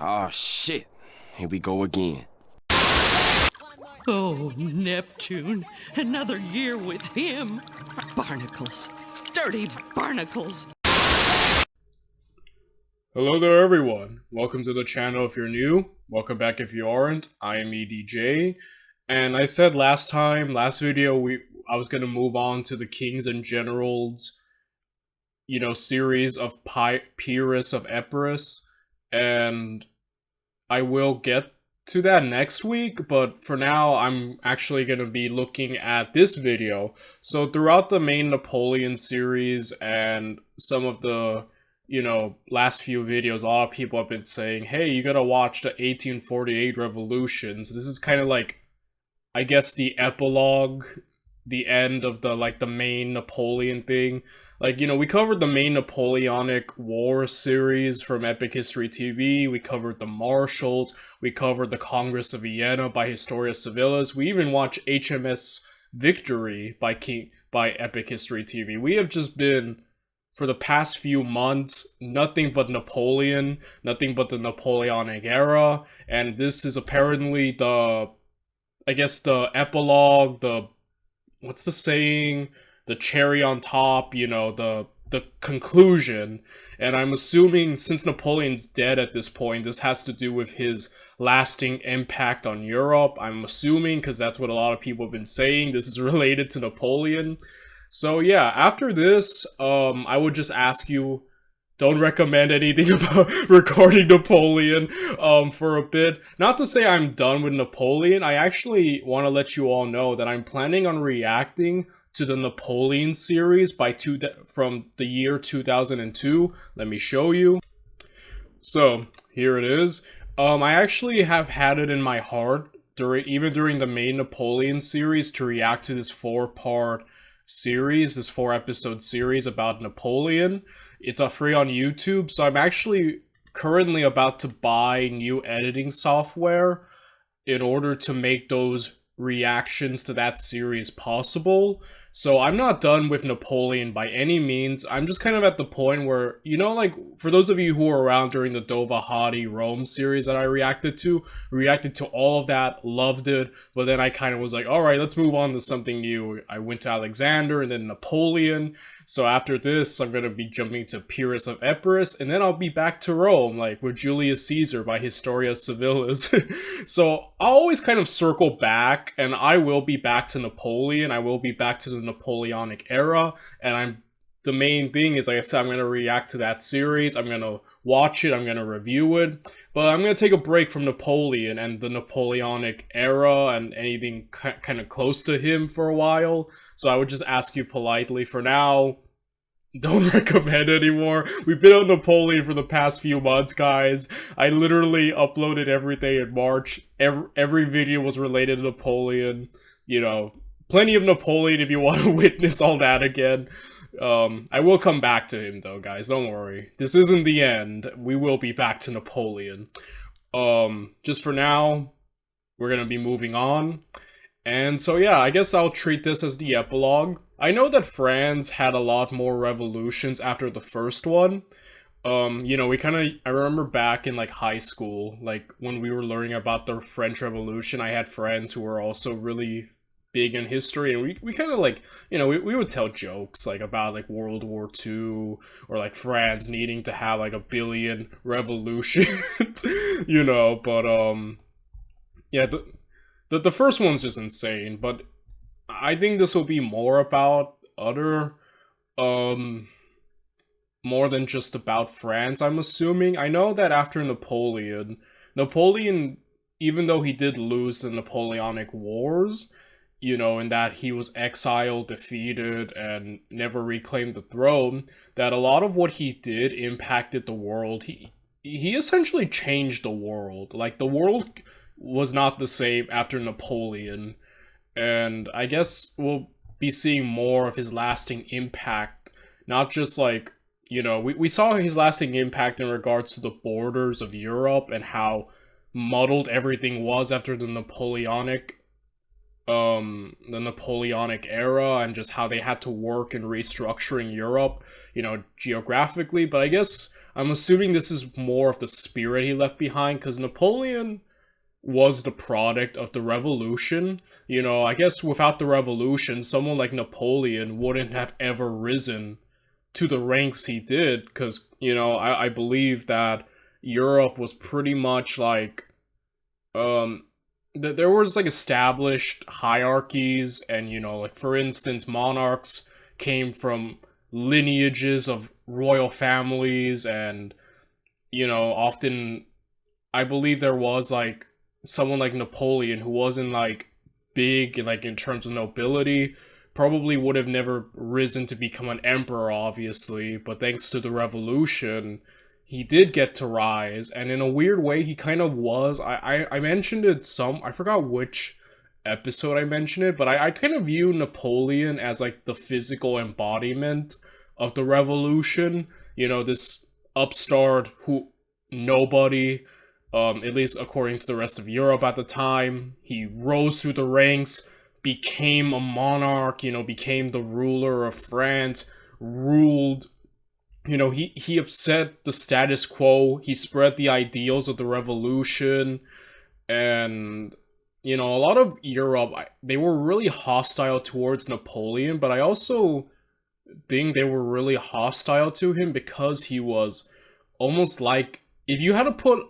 Oh shit. Here we go again. Oh, Neptune. Another year with him. Barnacles. Dirty barnacles. Hello there everyone, welcome to the channel if you're new, welcome back if you aren't. I am EDJ, and I said last video, I was gonna move on to the Kings and Generals, series of Pyrrhus of Epirus, and I will get to that next week, but for now, I'm actually gonna be looking at this video. So throughout the main Napoleon series and some of the last few videos, a lot of people have been saying, hey, you gotta watch the 1848 revolutions. This is kind of like, I guess, the epilogue, the end of the main Napoleon thing. We covered the main Napoleonic War series from Epic History TV, we covered the Marshals, we covered the Congress of Vienna by Historia Civilis, we even watched HMS Victory by Epic History TV. We have just been, for the past few months, nothing but Napoleon, nothing but the Napoleonic era, and this is apparently the epilogue, what's the saying? The cherry on top, the conclusion. And I'm assuming, since Napoleon's dead at this point, this has to do with his lasting impact on Europe. I'm assuming, because that's what a lot of people have been saying, this is related to Napoleon. So yeah, after this, I would just ask you, don't recommend anything about recording Napoleon, for a bit. Not to say I'm done with Napoleon, I actually want to let you all know that I'm planning on reacting to the Napoleon series from the year 2002. Let me show you. So, here it is. I actually have had it in my heart, even during the main Napoleon series, to react to this 4-part series, this 4-episode series about Napoleon. It's free on YouTube, so I'm actually currently about to buy new editing software in order to make those reactions to that series possible. So I'm not done with Napoleon by any means. I'm just kind of at the point where, for those of you who were around during the Dova Hadi Rome series that I reacted to all of that, loved it, but then I kind of was like, alright, let's move on to something new. I went to Alexander and then Napoleon. So after this, I'm going to be jumping to Pyrrhus of Epirus, and then I'll be back to Rome, with Julius Caesar by Historia Civilis. So I'll always kind of circle back, and I will be back to Napoleon, I will be back to the Napoleonic era, and the main thing is, like I said, I'm going to react to that series, I'm going to watch it, I'm going to review it, but I'm going to take a break from Napoleon and the Napoleonic era and anything kind of close to him for a while. So I would just ask you politely, for now, don't recommend anymore. We've been on Napoleon for the past few months, guys. I literally uploaded everything in March. Every video was related to Napoleon. Plenty of Napoleon if you want to witness all that again. I will come back to him though, guys, don't worry. This isn't the end. We will be back to Napoleon. Just for now, we're gonna be moving on. And so yeah, I guess I'll treat this as the epilogue. I know that France had a lot more revolutions after the first one. I remember back in high school, when we were learning about the French Revolution, I had friends who were also really big in history, and we kind of we would tell jokes about World War II, or France needing to have a billion revolutions, but yeah, the first one's just insane, but I think this will be more about more than just about France, I'm assuming. I know that after Napoleon, even though he did lose the Napoleonic Wars, in that he was exiled, defeated, and never reclaimed the throne, that a lot of what he did impacted the world. He essentially changed the world. The world was not the same after Napoleon, and I guess we'll be seeing more of his lasting impact, not just we saw his lasting impact in regards to the borders of Europe and how muddled everything was after the Napoleonic era, and just how they had to work in restructuring Europe, geographically. But I guess I'm assuming this is more of the spirit he left behind, because Napoleon was the product of the revolution. You know, I guess without the revolution, someone like Napoleon wouldn't have ever risen to the ranks he did, because, you know, I believe that Europe was pretty much like, there was like established hierarchies, and, you know, like, for instance, monarchs came from lineages of royal families, and, you know, often, I believe there was, like, someone like Napoleon who wasn't, like, big, like, in terms of nobility, probably would have never risen to become an emperor, obviously, but thanks to the revolution, he did get to rise, and in a weird way, he kind of was. I mentioned it I forgot which episode I mentioned it, but I kind of view Napoleon as, like, the physical embodiment of the revolution. You know, this upstart who nobody, at least according to the rest of Europe at the time, he rose through the ranks, became a monarch, you know, became the ruler of France, ruled, you know, he upset the status quo, he spread the ideals of the revolution, and, you know, a lot of Europe, they were really hostile towards Napoleon, but I also think they were really hostile to him because he was almost like, if you had to put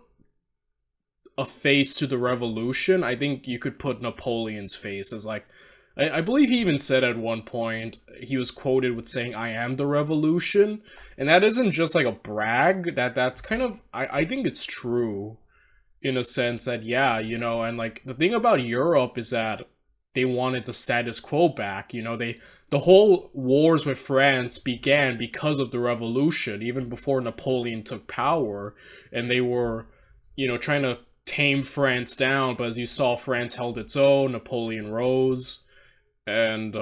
a face to the revolution, I think you could put Napoleon's face as, like, I believe he even said at one point, he was quoted with saying, "I am the revolution," and that isn't just like a brag, that's kind of, I think it's true, in a sense that, yeah, you know, and, like, the thing about Europe is that they wanted the status quo back, you know, the whole wars with France began because of the revolution, even before Napoleon took power, and they were, you know, trying to tame France down, but as you saw, France held its own, Napoleon rose, and,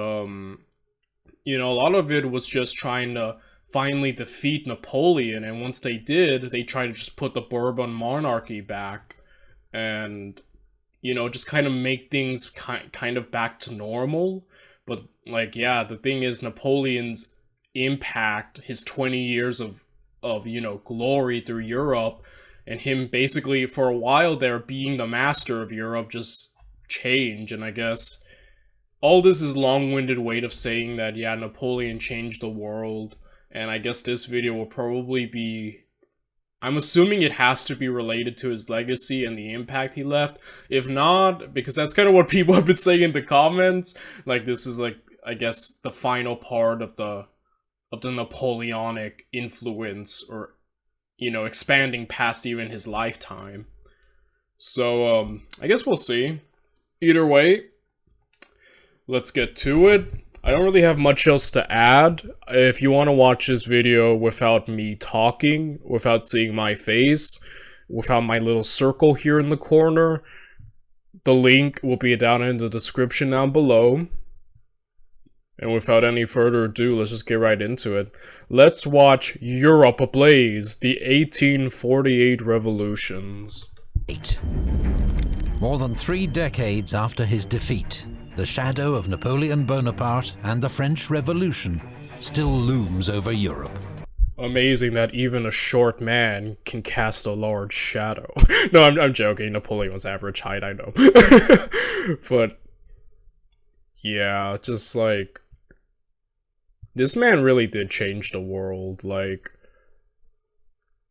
you know, a lot of it was just trying to finally defeat Napoleon, and once they did, they tried to just put the Bourbon monarchy back, and, you know, just kind of make things kind of back to normal. But, like, yeah, the thing is, Napoleon's impact, his 20 years of, you know, glory through Europe, and him basically, for a while there, being the master of Europe, just changed, and I guess all this is long-winded way of saying that, yeah, Napoleon changed the world, and I guess this video will probably be, I'm assuming it has to be related to his legacy and the impact he left. If not, because that's kind of what people have been saying in the comments, like, this is, like, I guess, the final part of the Napoleonic influence, or, you know, expanding past even his lifetime. So, I guess we'll see. Either way, let's get to it. I don't really have much else to add. If you want to watch this video without me talking, without seeing my face, without my little circle here in the corner, the link will be down in the description down below. And without any further ado, let's just get right into it. Let's watch Europe Ablaze, the 1848 revolutions. More than 3 decades after his defeat, the shadow of Napoleon Bonaparte and the French Revolution still looms over Europe. Amazing that even a short man can cast a large shadow. No, I'm joking. Napoleon was average height, I know. But, yeah, just, like, this man really did change the world. Like,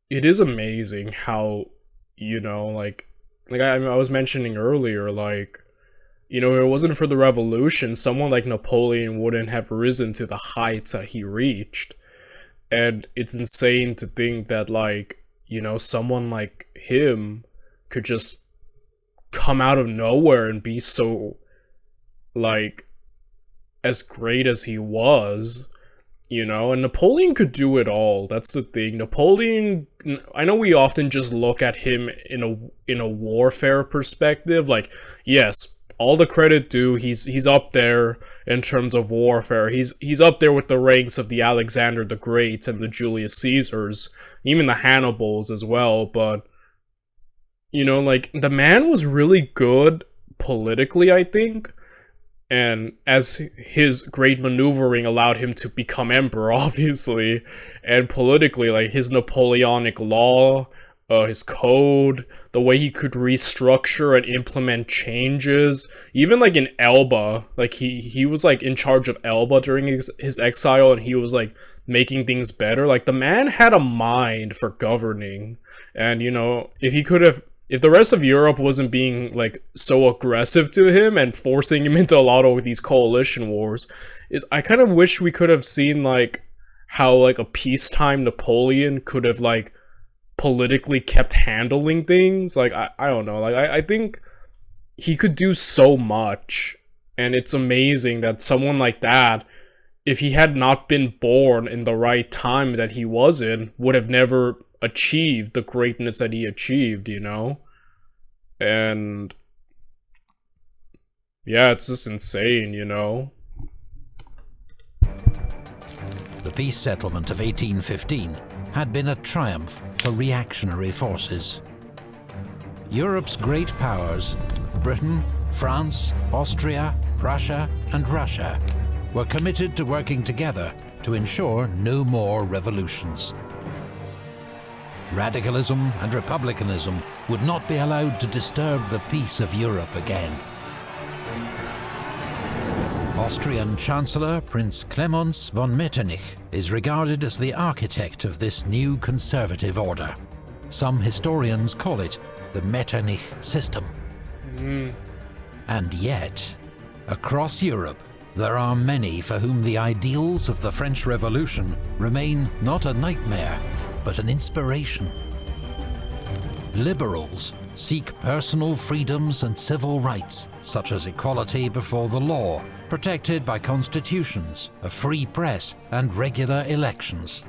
it is amazing how, you know, like I was mentioning earlier, like, you know, if it wasn't for the revolution, someone like Napoleon wouldn't have risen to the heights that he reached. And it's insane to think that, like, you know, someone like him could just come out of nowhere and be so, like, as great as he was, you know, and Napoleon could do it all. That's the thing. Napoleon, I know we often just look at him in a warfare perspective, like, yes, all the credit due, he's up there in terms of warfare. He's up there with the ranks of the Alexander the Greats and the Julius Caesars, even the Hannibals as well, but, you know, like, the man was really good politically, I think, And as his great maneuvering allowed him to become emperor, obviously, and politically, like his Napoleonic law, his code, the way he could restructure and implement changes, even like in Elba, like he was like in charge of Elba during his exile, and he was like making things better. Like the man had a mind for governing, and you know, if the rest of Europe wasn't being like so aggressive to him and forcing him into a lot of these coalition wars, I kind of wish we could have seen like how like a peacetime Napoleon could have like politically kept handling things. Like I don't know, like I think he could do so much, and it's amazing that someone like that, if he had not been born in the right time that he was in, would have never achieved the greatness that he achieved, you know? And yeah, it's just insane, you know? The peace settlement of 1815 had been a triumph for reactionary forces. Europe's great powers, Britain, France, Austria, Prussia, and Russia, were committed to working together to ensure no more revolutions. Radicalism and republicanism would not be allowed to disturb the peace of Europe again. Austrian Chancellor Prince Clemens von Metternich is regarded as the architect of this new conservative order. Some historians call it the Metternich system. And yet, across Europe, there are many for whom the ideals of the French Revolution remain not a nightmare, but an inspiration. Liberals seek personal freedoms and civil rights, such as equality before the law, protected by constitutions, a free press, and regular elections.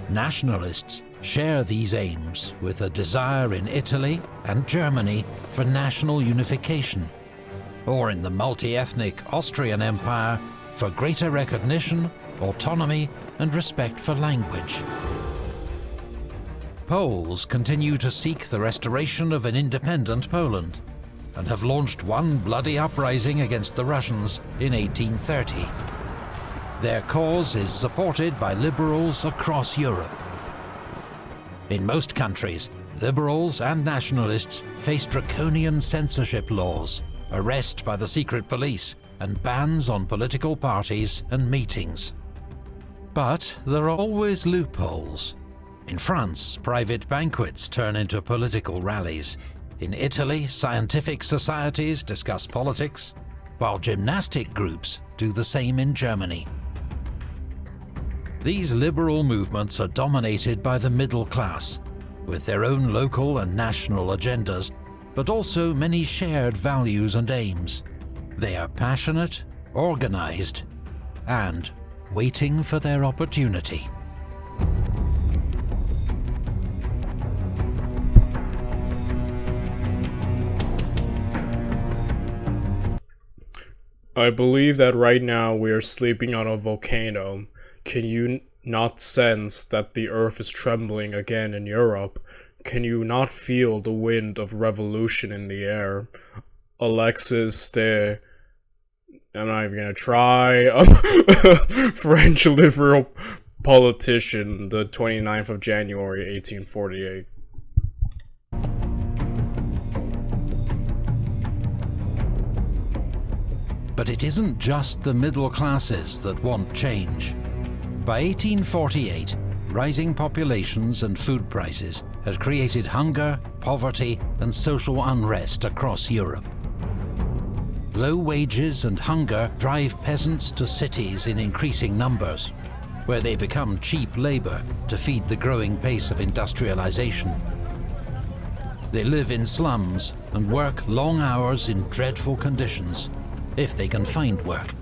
Nationalists share these aims with a desire in Italy and Germany for national unification, or in the multi-ethnic Austrian Empire for greater recognition, autonomy, and respect for language. Poles continue to seek the restoration of an independent Poland, and have launched one bloody uprising against the Russians in 1830. Their cause is supported by liberals across Europe. In most countries, liberals and nationalists face draconian censorship laws, arrest by the secret police, and bans on political parties and meetings. But there are always loopholes. In France, private banquets turn into political rallies. In Italy, scientific societies discuss politics, while gymnastic groups do the same in Germany. These liberal movements are dominated by the middle class, with their own local and national agendas, but also many shared values and aims. They are passionate, organized, and waiting for their opportunity. I believe that right now we are sleeping on a volcano. Can you not sense that the earth is trembling again in Europe? Can you not feel the wind of revolution in the air? Alexis de... I'm not even gonna try. French liberal politician, the 29th of January, 1848. But it isn't just the middle classes that want change. By 1848, rising populations and food prices had created hunger, poverty, and social unrest across Europe. Low wages and hunger drive peasants to cities in increasing numbers, where they become cheap labor to feed the growing pace of industrialization. They live in slums and work long hours in dreadful conditions, if they can find work.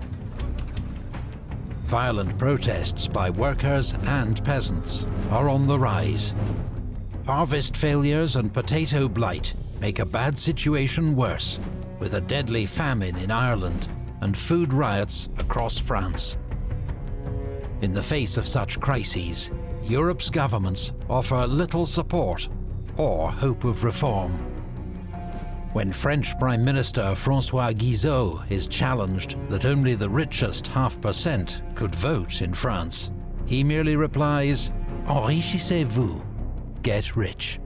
Violent protests by workers and peasants are on the rise. Harvest failures and potato blight make a bad situation worse, with a deadly famine in Ireland and food riots across France. In the face of such crises, Europe's governments offer little support or hope of reform. When French Prime Minister François Guizot is challenged that only the richest 0.5% could vote in France, he merely replies, "Enrichissez-vous, get rich."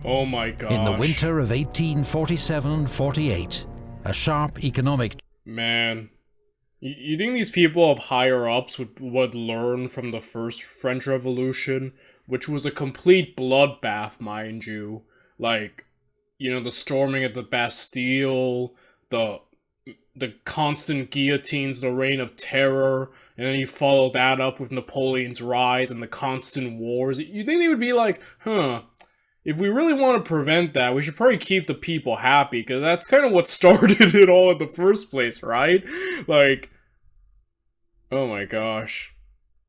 Oh my gosh. In the winter of 1847-48, a sharp economic... Man. You think these people of higher-ups would learn from the first French Revolution, which was a complete bloodbath, mind you? Like, you know, the storming of the Bastille, the constant guillotines, the reign of terror, and then you follow that up with Napoleon's rise and the constant wars. You think they would be like, huh, if we really want to prevent that, we should probably keep the people happy, because that's kind of what started it all in the first place, right? Like, oh my gosh.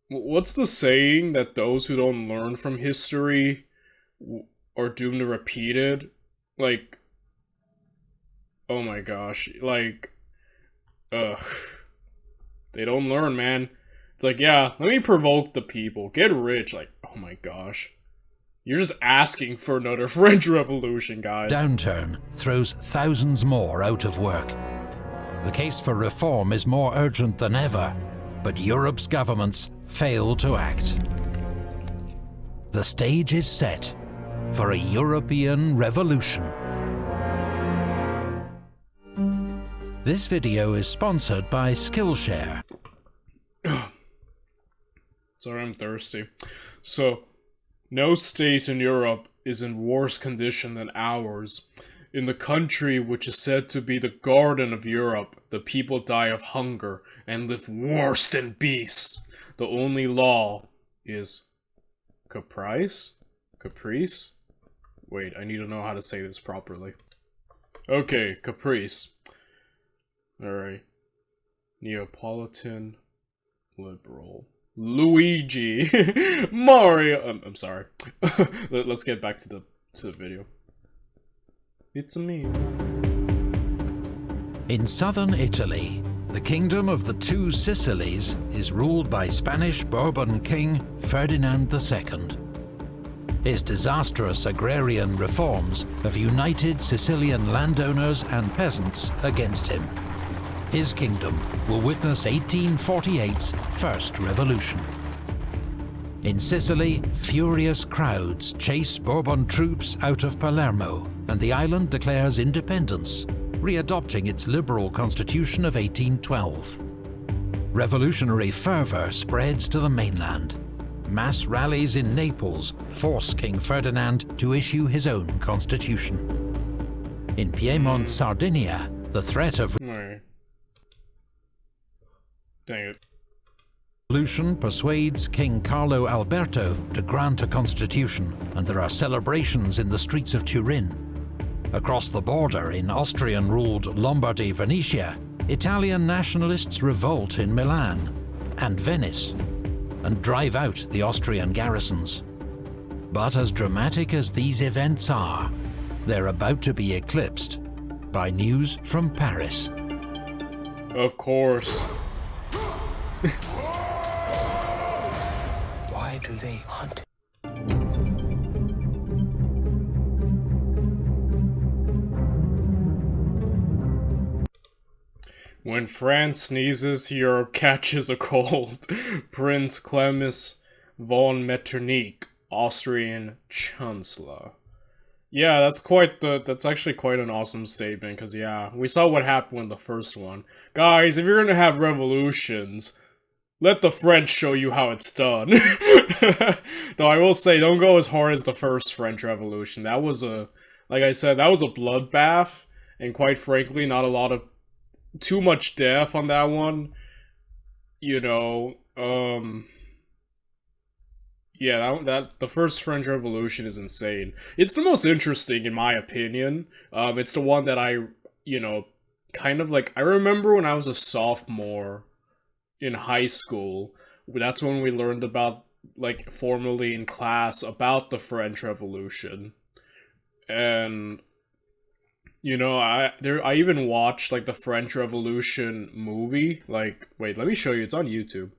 What's the saying that those who don't learn from history are doomed to repeat it? Like, oh my gosh, like, ugh. They don't learn, man. It's like, yeah, let me provoke the people. Get rich. Like, oh my gosh. You're just asking for another French Revolution, guys. Downturn throws thousands more out of work. The case for reform is more urgent than ever, but Europe's governments fail to act. The stage is set for a European revolution. This video is sponsored by Skillshare. Sorry, I'm thirsty. So, no state in Europe is in worse condition than ours. In the country which is said to be the garden of Europe, the people die of hunger and live worse than beasts. The only law is caprice? Caprice? Wait, I need to know how to say this properly. Okay, caprice. Alright. Neapolitan liberal. Luigi. Mario. I'm sorry. Let's get back to the video. It's me. In southern Italy, the Kingdom of the Two Sicilies is ruled by Spanish Bourbon King Ferdinand II. His disastrous agrarian reforms have united Sicilian landowners and peasants against him. His kingdom will witness 1848's first revolution. In Sicily, furious crowds chase Bourbon troops out of Palermo, and the island declares independence, readopting its liberal constitution of 1812. Revolutionary fervor spreads to the mainland. Mass rallies in Naples force King Ferdinand to issue his own constitution. In Piedmont, Sardinia, the threat of Dang it. revolution persuades King Carlo Alberto to grant a constitution, and there are celebrations in the streets of Turin. Across the border in Austrian-ruled Lombardy-Venetia, Italian nationalists revolt in Milan and Venice, and drive out the Austrian garrisons. But as dramatic as these events are, they're about to be eclipsed by news from Paris. Of course. Why do they hunt? When France sneezes, Europe catches a cold. Prince Clemens von Metternich, Austrian Chancellor. Yeah, that's actually quite an awesome statement, because yeah, we saw what happened in the first one. Guys, if you're gonna have revolutions, let the French show you how it's done. Though I will say, don't go as hard as the first French Revolution. That was like I said, that was a bloodbath, and quite frankly, not a lot of too much death on that one. You know, yeah, that the first French Revolution is insane. It's the most interesting, in my opinion. It's the one that I, you know, kind of like, I remember when I was a sophomore in high school, that's when we learned about, like, formally in class about the French Revolution. And, you know, I even watched, like, the French Revolution movie. Like, wait, let me show you, it's on YouTube.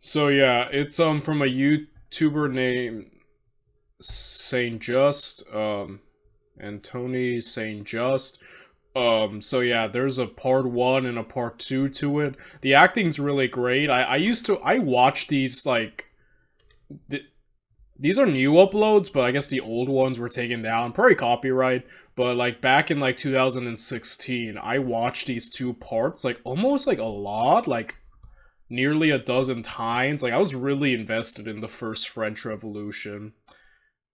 So yeah, it's from a YouTuber named Saint Just. and Tony St. Just. So yeah, there's a part 1 and a part 2 to it. The acting's really great. I watched these, like, these are new uploads, but I guess the old ones were taken down, probably copyright, but, like, back in, like, 2016, I watched these 2 parts, like, almost, like, a lot, like, nearly a dozen times. Like, I was really invested in the first French Revolution.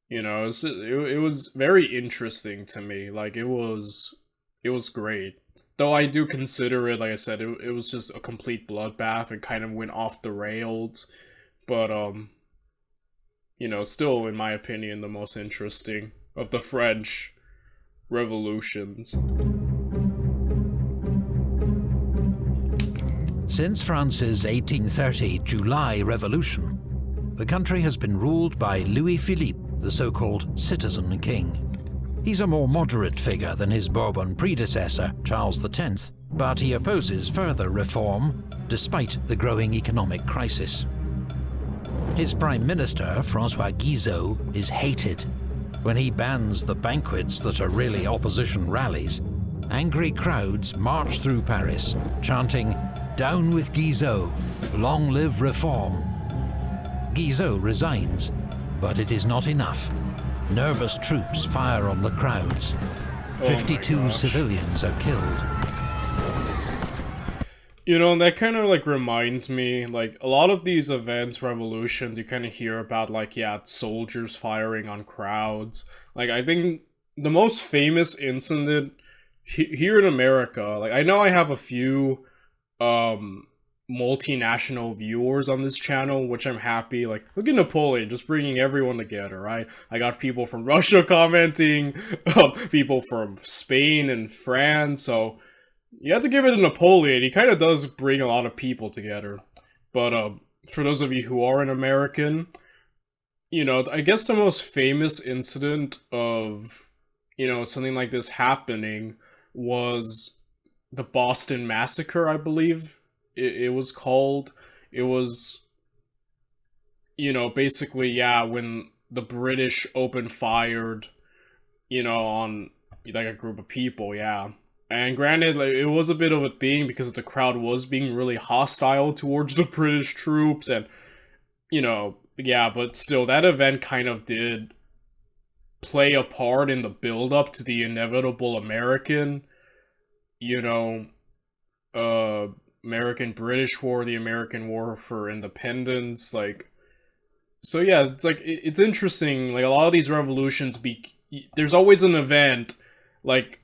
You know, it was very interesting to me. Like, it was great. Though I do consider it, like I said, it was just a complete bloodbath. It kind of went off the rails. But, you know, still, in my opinion, the most interesting of the French revolutions. Since France's 1830 July Revolution, the country has been ruled by Louis-Philippe, the so-called Citizen King. He's a more moderate figure than his Bourbon predecessor, Charles X, but he opposes further reform, despite the growing economic crisis. His Prime Minister, François Guizot, is hated. When he bans the banquets that are really opposition rallies, angry crowds march through Paris, chanting, "Down with Guizot, long live reform." Guizot resigns, but it is not enough. Nervous troops fire on the crowds. 52 civilians are killed. You know, that kind of, like, reminds me, like, a lot of these events, revolutions, you kind of hear about, like, yeah, soldiers firing on crowds. Like, I think the most famous incident here in America, like, I know I have a few, multinational viewers on this channel, which I'm happy. Like, look at Napoleon, just bringing everyone together, right? I got people from Russia commenting, people from Spain and France, so you have to give it to Napoleon. He kind of does bring a lot of people together. But, for those of you who are an American, you know, I guess the most famous incident of, you know, something like this happening was the Boston Massacre, I believe it was called. It was, you know, basically, yeah, when the British opened fired, you know, on, like, a group of people, yeah. And granted, like, it was a bit of a thing because the crowd was being really hostile towards the British troops, and, you know, yeah, but still, that event kind of did play a part in the build-up to the inevitable American, you know, American-British War, the American War for Independence, like, so yeah, it's like, it's interesting, like, a lot of these revolutions there's always an event, like,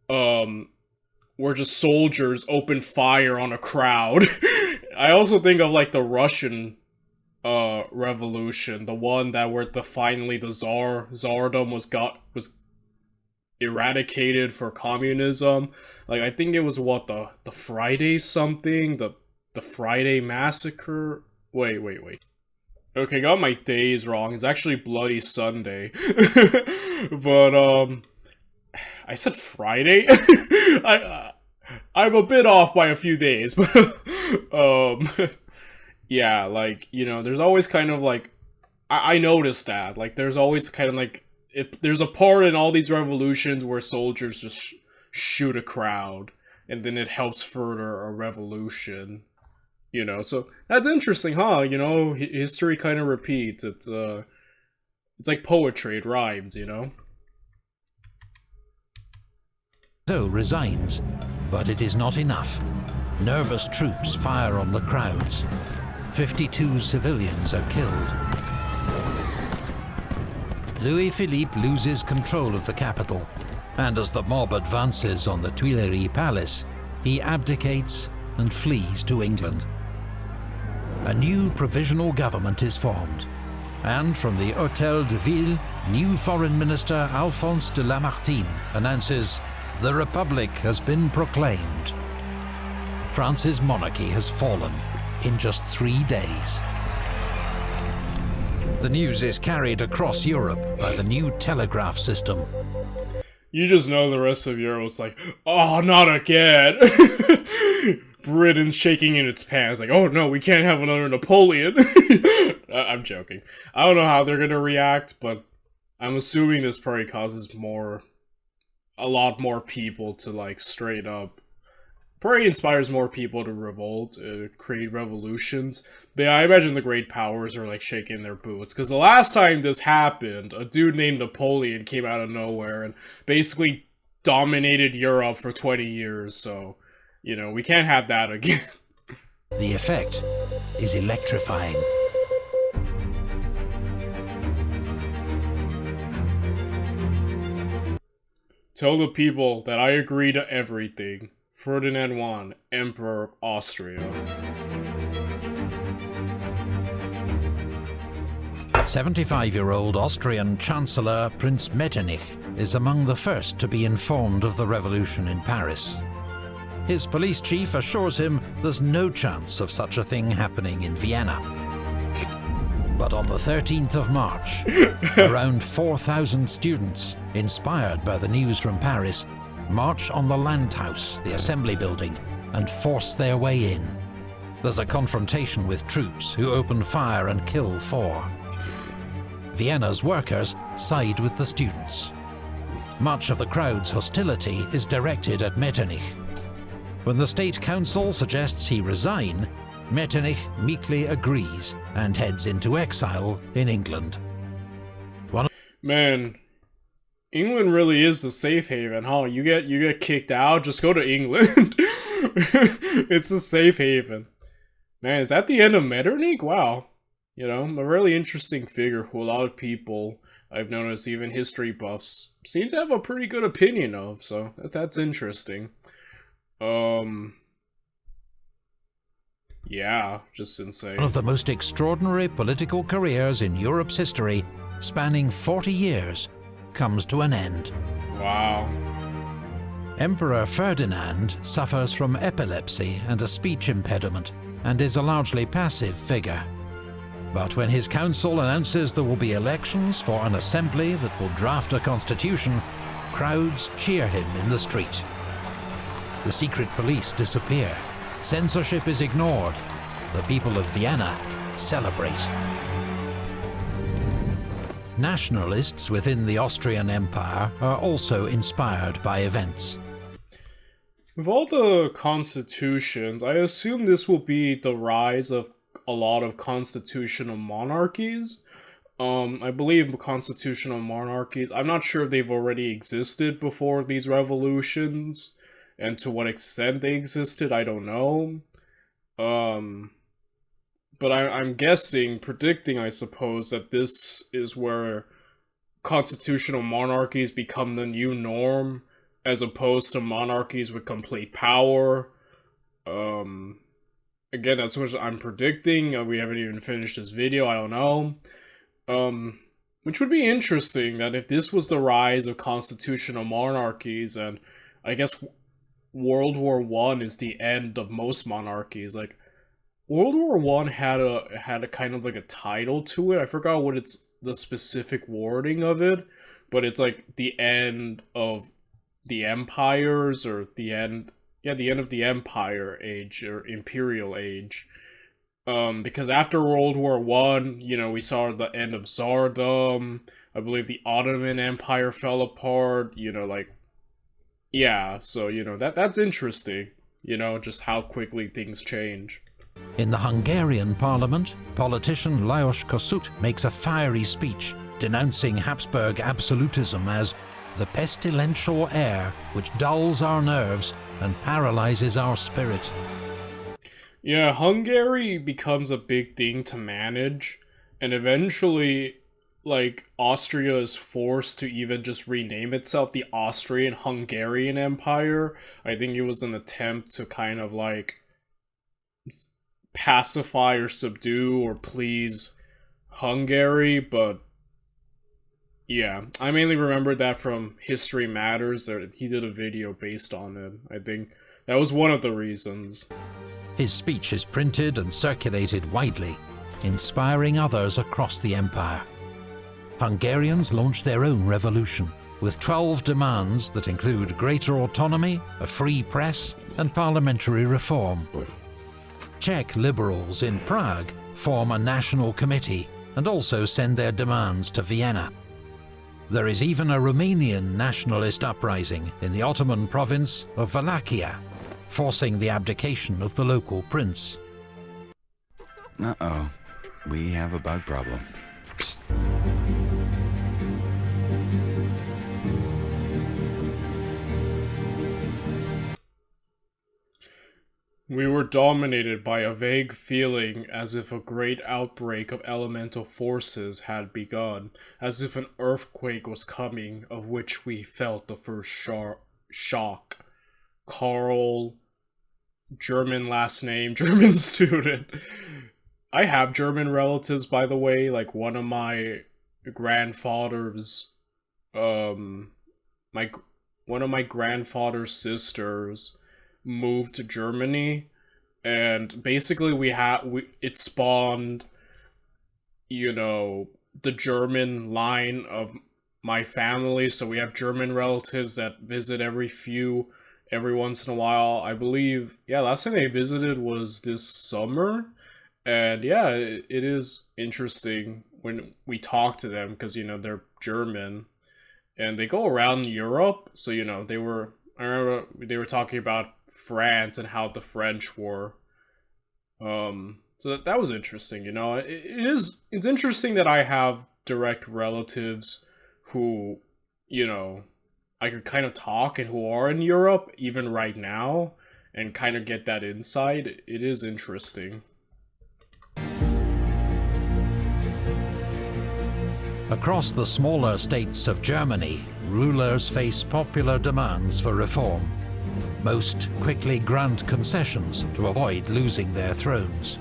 where just soldiers open fire on a crowd. I also think of, like, the Russian, revolution, the one that where finally the Tsardom was eradicated for communism. Like, I think it was what, the Friday something? The Friday Massacre? Wait. Okay, got my days wrong. It's actually Bloody Sunday. But, I said Friday? I'm a bit off by a few days, but, yeah, like, you know, there's always kind of, like, I noticed that, like, there's always kind of, like, there's a part in all these revolutions where soldiers just shoot a crowd, and then it helps further a revolution, you know, so that's interesting, huh? You know, history kind of repeats. It's like poetry, it rhymes, you know? So resigns, but it is not enough. Nervous troops fire on the crowds. 52 civilians are killed. Louis-Philippe loses control of the capital, and as the mob advances on the Tuileries Palace, he abdicates and flees to England. A new provisional government is formed, and from the Hôtel de Ville, new Foreign Minister Alphonse de Lamartine announces, "The Republic has been proclaimed." France's monarchy has fallen in just 3 days. The news is carried across Europe by the new telegraph system. You just know the rest of Europe was like, oh, not again! Britain's shaking in its pants, like, oh no, we can't have another Napoleon! I'm joking. I don't know how they're gonna react, but I'm assuming this probably causes a lot more people to, like, straight up, probably inspires more people to revolt, create revolutions. But yeah, I imagine the great powers are, like, shaking their boots, because the last time this happened, a dude named Napoleon came out of nowhere and basically dominated Europe for 20 years, so, you know, we can't have that again. The effect is electrifying. Tell the people that I agree to everything. Ferdinand I, Emperor of Austria. 75-year-old Austrian Chancellor Prince Metternich is among the first to be informed of the revolution in Paris. His police chief assures him there's no chance of such a thing happening in Vienna. But on the 13th of March, around 4,000 students, inspired by the news from Paris, march on the Landhaus, the assembly building, and force their way in. There's a confrontation with troops who open fire and kill 4. Vienna's workers side with the students. Much of the crowd's hostility is directed at Metternich. When the State Council suggests he resign, Metternich meekly agrees and heads into exile in England. Man, England really is the safe haven, huh? You get kicked out, just go to England. It's the safe haven. Man, is that the end of Metternich? Wow. You know, a really interesting figure who a lot of people, I've noticed, even history buffs, seem to have a pretty good opinion of, so that's interesting. Yeah, just insane. One of the most extraordinary political careers in Europe's history, spanning 40 years, comes to an end. Wow. Emperor Ferdinand suffers from epilepsy and a speech impediment, and is a largely passive figure. But when his council announces there will be elections for an assembly that will draft a constitution, crowds cheer him in the street. The secret police disappear. Censorship is ignored. The people of Vienna celebrate. Nationalists within the Austrian Empire are also inspired by events. With all the constitutions, I assume this will be the rise of a lot of constitutional monarchies. I believe constitutional monarchies, I'm not sure if they've already existed before these revolutions, and to what extent they existed, I don't know. But I'm guessing, predicting, I suppose, that this is where constitutional monarchies become the new norm, as opposed to monarchies with complete power. Again, that's what I'm predicting. We haven't even finished this video, I don't know. Which would be interesting, that if this was the rise of constitutional monarchies, and I guess World War I is the end of most monarchies. Like, World War I had a kind of like a title to it. I forgot what it's the specific wording of it, but it's like the end of the empires, or the end of the Empire Age, or Imperial Age. Because after World War I, you know, we saw the end of Tsardom. I believe the Ottoman Empire fell apart, you know, like, yeah, so, you know, that's interesting, you know, just how quickly things change. In the Hungarian parliament, politician Lajos Kossuth makes a fiery speech denouncing Habsburg absolutism as the pestilential air which dulls our nerves and paralyzes our spirit. Yeah, Hungary becomes a big thing to manage, and eventually, like, Austria is forced to even just rename itself the Austrian-Hungarian Empire. I think it was an attempt to kind of, like, pacify or subdue or please Hungary, but yeah, I mainly remember that from History Matters, that he did a video based on it. I think that was one of the reasons. His speech is printed and circulated widely, inspiring others across the empire. Hungarians launched their own revolution, with 12 demands that include greater autonomy, a free press, and parliamentary reform. Czech liberals in Prague form a national committee and also send their demands to Vienna. There is even a Romanian nationalist uprising in the Ottoman province of Wallachia, forcing the abdication of the local prince. Uh-oh. We have a bug problem. Psst. We were dominated by a vague feeling as if a great outbreak of elemental forces had begun, as if an earthquake was coming, of which we felt the first shock. Carl, German last name, German student. I have German relatives, by the way. Like, one of my grandfather's, one of my grandfather's sisters moved to Germany, and basically it spawned, you know, the German line of my family. So we have German relatives that visit every once in a while. I believe, yeah, last time they visited was this summer. And yeah, it is interesting when we talk to them, because, you know, they're German and they go around Europe. So, you know, I remember they were talking about France and how the French were. So that was interesting, you know. It's interesting that I have direct relatives who, you know, I could kind of talk and who are in Europe, even right now, and kind of get that insight. It is interesting. Across the smaller states of Germany, rulers face popular demands for reform. Most quickly grant concessions to avoid losing their thrones.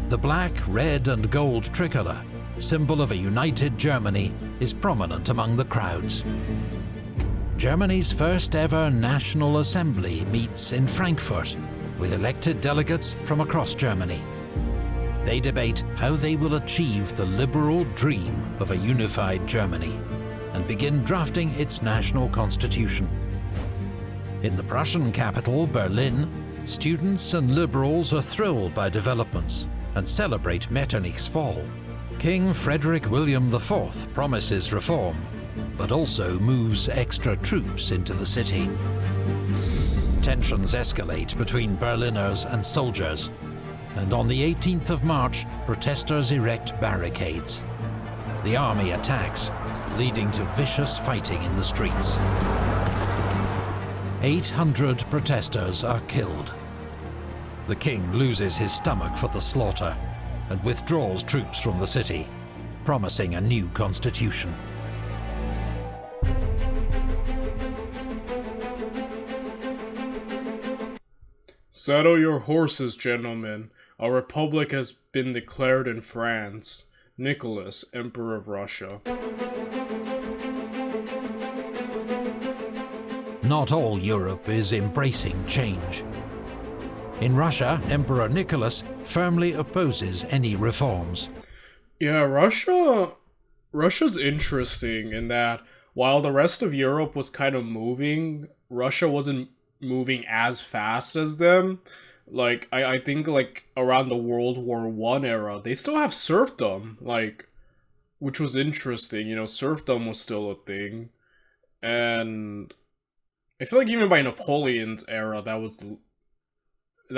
The black, red and gold tricolour, symbol of a united Germany, is prominent among the crowds. Germany's first ever National Assembly meets in Frankfurt, with elected delegates from across Germany. They debate how they will achieve the liberal dream of a unified Germany and begin drafting its national constitution. In the Prussian capital, Berlin, students and liberals are thrilled by developments and celebrate Metternich's fall. King Frederick William IV promises reform, but also moves extra troops into the city. Tensions escalate between Berliners and soldiers, and on the 18th of March, protesters erect barricades. The army attacks, leading to vicious fighting in the streets. 800 protesters are killed. The king loses his stomach for the slaughter and withdraws troops from the city, promising a new constitution. Saddle your horses, gentlemen. A republic has been declared in France. Nicholas, Emperor of Russia. Not all Europe is embracing change. In Russia, Emperor Nicholas firmly opposes any reforms. Yeah, Russia's interesting in that while the rest of Europe was kind of moving, Russia wasn't moving as fast as them. Like, I think, like, around the World War I era, they still have serfdom, like, which was interesting, you know, serfdom was still a thing. And I feel like even by Napoleon's era, that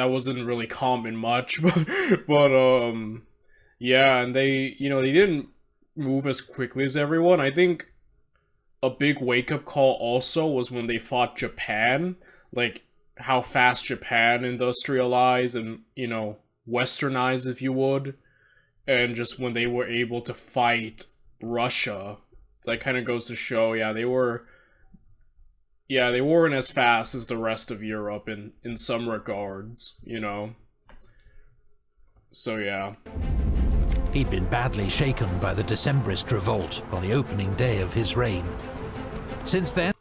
wasn't really common much, but yeah, and they didn't move as quickly as everyone. I think a big wake-up call also was when they fought Japan, like, how fast Japan industrialized and, you know, westernized, if you would, and just when they were able to fight Russia. That kind of goes to show, yeah, they weren't as fast as the rest of Europe in some regards, you know. So yeah. He'd been badly shaken by the Decembrist revolt on the opening day of his reign. Since then...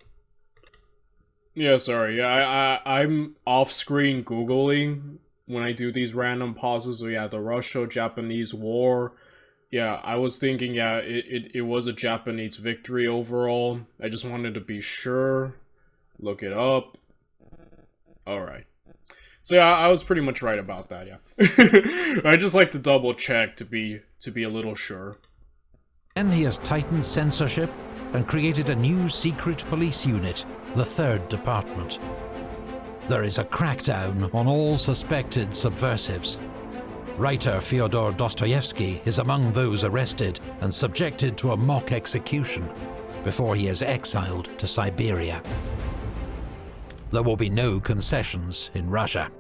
Yeah, sorry. Yeah, I'm off-screen Googling when I do these random pauses. So yeah, the Russo-Japanese War. Yeah, I was thinking, yeah, it was a Japanese victory overall. I just wanted to be sure. Look it up. Alright. So yeah, I was pretty much right about that, yeah. I just like to double check to be a little sure. Then he has tightened censorship and created a new secret police unit, the Third Department. There is a crackdown on all suspected subversives. Writer Fyodor Dostoevsky is among those arrested and subjected to a mock execution before he is exiled to Siberia. There will be no concessions in Russia.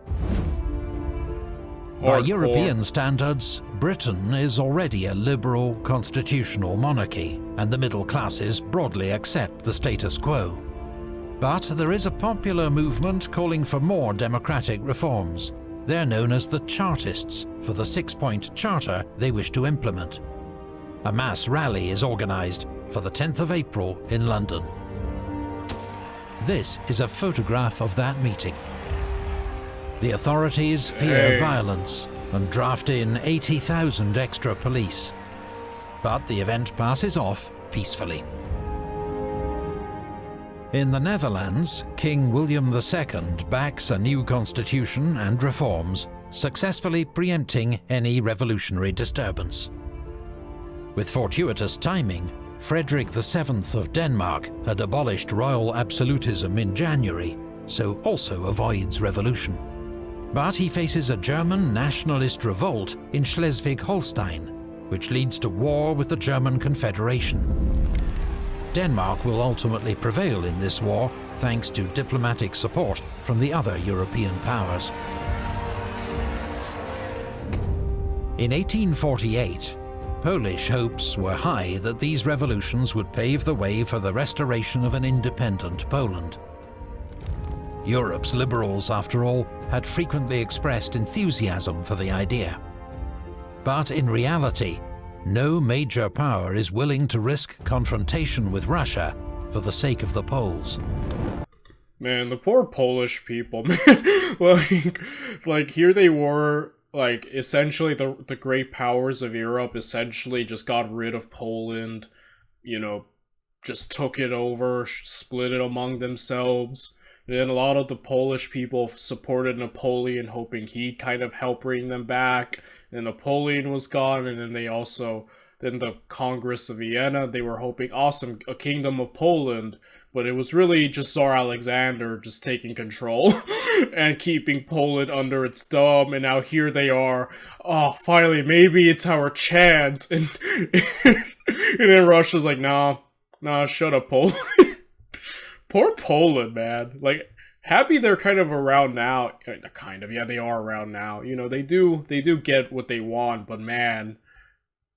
By European standards, Britain is already a liberal constitutional monarchy, and the middle classes broadly accept the status quo. But there is a popular movement calling for more democratic reforms. They're known as the Chartists, for the six-point charter they wish to implement. A mass rally is organised for the 10th of April in London. This is a photograph of that meeting. The authorities fear violence and draft in 80,000 extra police. But the event passes off peacefully. In the Netherlands, King William II backs a new constitution and reforms, successfully preempting any revolutionary disturbance. With fortuitous timing, Frederick VII of Denmark had abolished royal absolutism in January, so also avoids revolution. But he faces a German nationalist revolt in Schleswig-Holstein, which leads to war with the German Confederation. Denmark will ultimately prevail in this war thanks to diplomatic support from the other European powers. In 1848, Polish hopes were high that these revolutions would pave the way for the restoration of an independent Poland. Europe's liberals, after all, had frequently expressed enthusiasm for the idea. But in reality, no major power is willing to risk confrontation with Russia for the sake of the Poles. Man, the poor Polish people, man. like here they were, like, essentially the great powers of Europe essentially just got rid of Poland, you know, just took it over, split it among themselves. And then a lot of the Polish people supported Napoleon, hoping he'd kind of help bring them back. And Napoleon was gone, and then then the Congress of Vienna, they were hoping, awesome, a kingdom of Poland. But it was really just Tsar Alexander just taking control and keeping Poland under its thumb. And now here they are. Oh, finally, maybe it's our chance. And, and then Russia's like, nah, shut up, Poland. Poor Poland, man. Like, happy they're kind of around now. Yeah, they are around now. You know, they do get what they want, but man,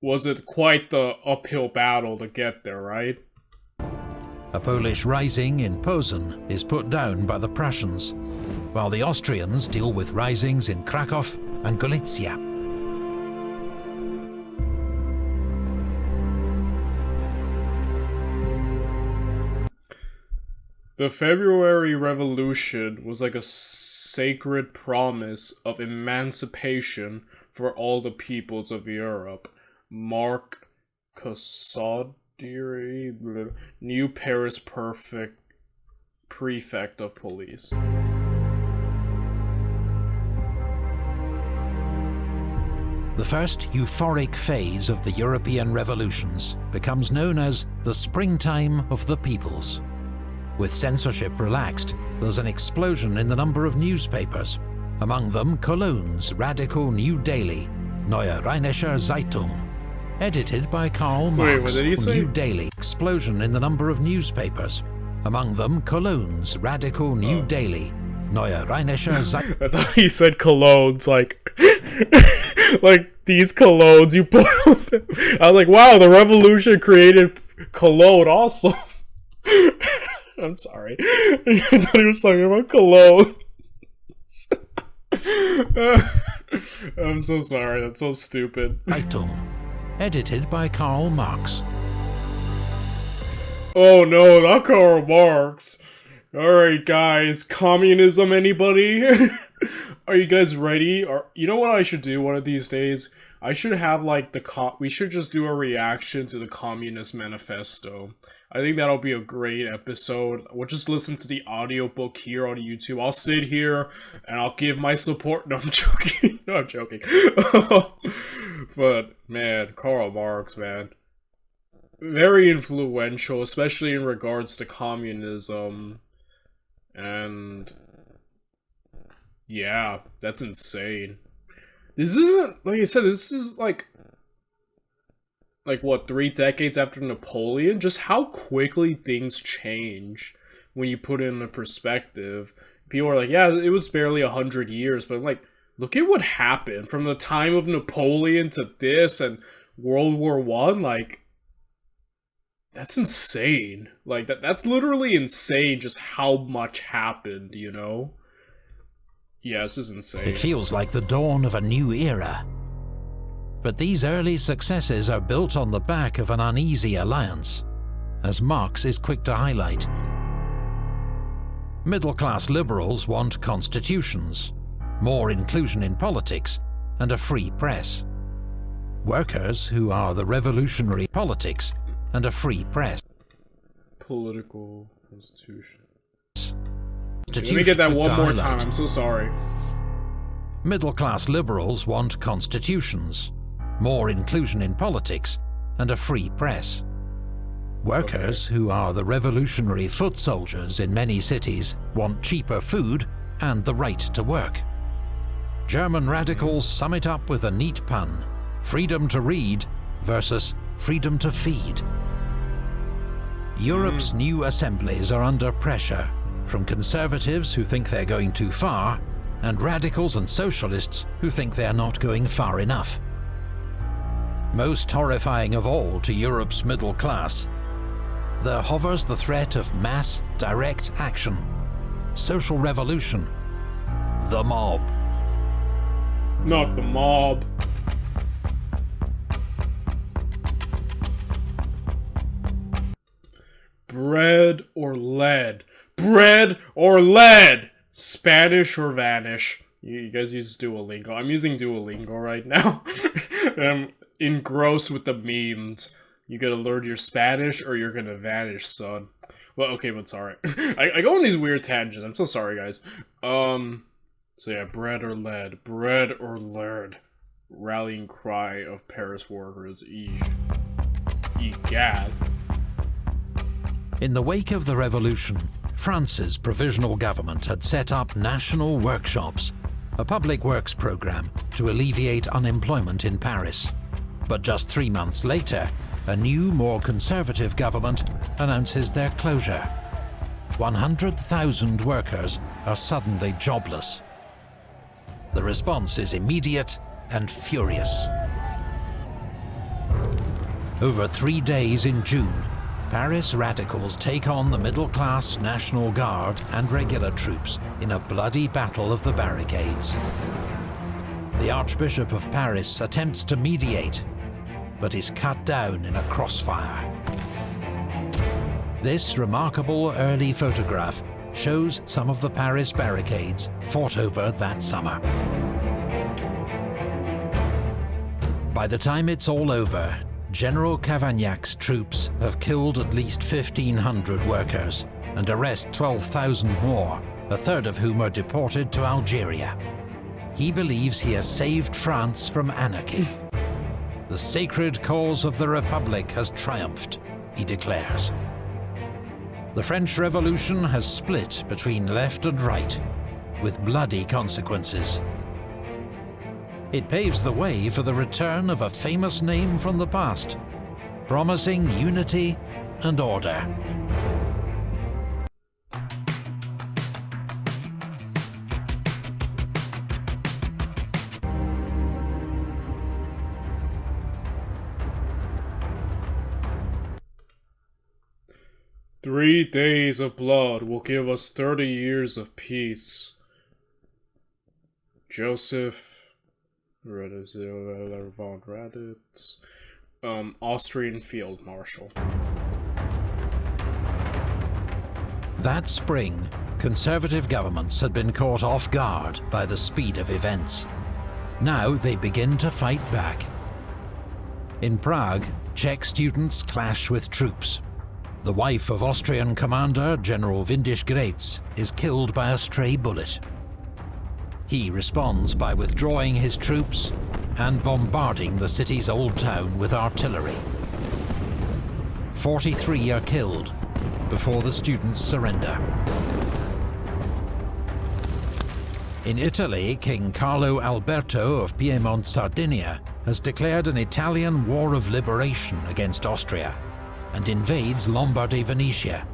was it quite the uphill battle to get there, right? A Polish rising in Posen is put down by the Prussians, while the Austrians deal with risings in Krakow and Galicia. The February Revolution was like a sacred promise of emancipation for all the peoples of Europe. Mark Cassandri, new Paris prefect of police. The first euphoric phase of the European revolutions becomes known as the Springtime of the Peoples. With censorship relaxed, there's an explosion in the number of newspapers, among them Cologne's radical new daily, Neue Rheinische Zeitung, edited by Karl Marx. Wait, what did he say? New daily explosion in the number of newspapers, among them Cologne's radical new daily, Neue Rheinische Zeitung. I thought he said colognes, like, like these colognes you put on them. I was like, wow, the revolution created cologne also. I'm sorry. I thought he was talking about cologne. I'm so sorry, that's so stupid. Zeitung, edited by Karl Marx. Oh no, not Karl Marx. Alright guys, communism anybody? Are you guys ready? Or you know what I should do one of these days? I should have like we should just do a reaction to the Communist Manifesto. I think that'll be a great episode. We'll just listen to the audiobook here on YouTube. I'll sit here and I'll give my support. No, I'm joking. No, I'm joking. But man, Karl Marx, man. very influential, especially in regards to communism. And yeah, that's insane. This isn't, like I said, this is like what, 3 decades after Napoleon? Just how quickly things change when you put it in a perspective. People are like, yeah, it was barely 100 years, but like, look at what happened from the time of Napoleon to this and World War I. Like, that's insane. Like, that's literally insane just how much happened, you know? Yeah, this is insane. It feels like the dawn of a new era. But these early successes are built on the back of an uneasy alliance, as Marx is quick to highlight. Middle-class liberals want constitutions, more inclusion in politics, and a free press. Workers, who are the revolutionary politics, and a free press. Political constitution. Let me get that one more time, I'm so sorry. Middle-class liberals want constitutions, more inclusion in politics, and a free press. Workers, who are the revolutionary foot soldiers in many cities, want cheaper food and the right to work. German radicals sum it up with a neat pun: freedom to read versus freedom to feed. Europe's new assemblies are under pressure from conservatives who think they're going too far, and radicals and socialists who think they're not going far enough. Most horrifying of all to Europe's middle class, there hovers the threat of mass, direct action, social revolution, the mob. Not the mob. Bread or lead? Bread or lead? Spanish or vanish? You guys use Duolingo. I'm using Duolingo right now. I'm engrossed with the memes. You gotta learn your Spanish or you're gonna vanish, son. Well, okay, but it's alright. I go on these weird tangents. I'm so sorry, guys. So yeah, bread or lead. Bread or lead. Rallying cry of Paris workers. Egad. In the wake of the revolution, France's provisional government had set up national workshops, a public works program to alleviate unemployment in Paris. But just 3 months later, a new, more conservative government announces their closure. 100,000 workers are suddenly jobless. The response is immediate and furious. Over 3 days in June, Paris radicals take on the middle-class National Guard and regular troops in a bloody battle of the barricades. The Archbishop of Paris attempts to mediate, but is cut down in a crossfire. This remarkable early photograph shows some of the Paris barricades fought over that summer. By the time it's all over, General Cavaignac's troops have killed at least 1,500 workers and arrest 12,000 more, a third of whom are deported to Algeria. He believes he has saved France from anarchy. The sacred cause of the Republic has triumphed, he declares. The French Revolution has split between left and right, with bloody consequences. It paves the way for the return of a famous name from the past, promising unity and order. "3 days of blood will give us 30 years of peace." Joseph von Raditz, Austrian Field Marshal. That spring, conservative governments had been caught off guard by the speed of events. Now they begin to fight back. In Prague, Czech students clash with troops. The wife of Austrian commander General Windisch-Graetz is killed by a stray bullet. He responds by withdrawing his troops and bombarding the city's old town with artillery. 43 are killed before the students surrender. In Italy, King Carlo Alberto of Piedmont, Sardinia, has declared an Italian war of liberation against Austria and invades Lombardy Venetia.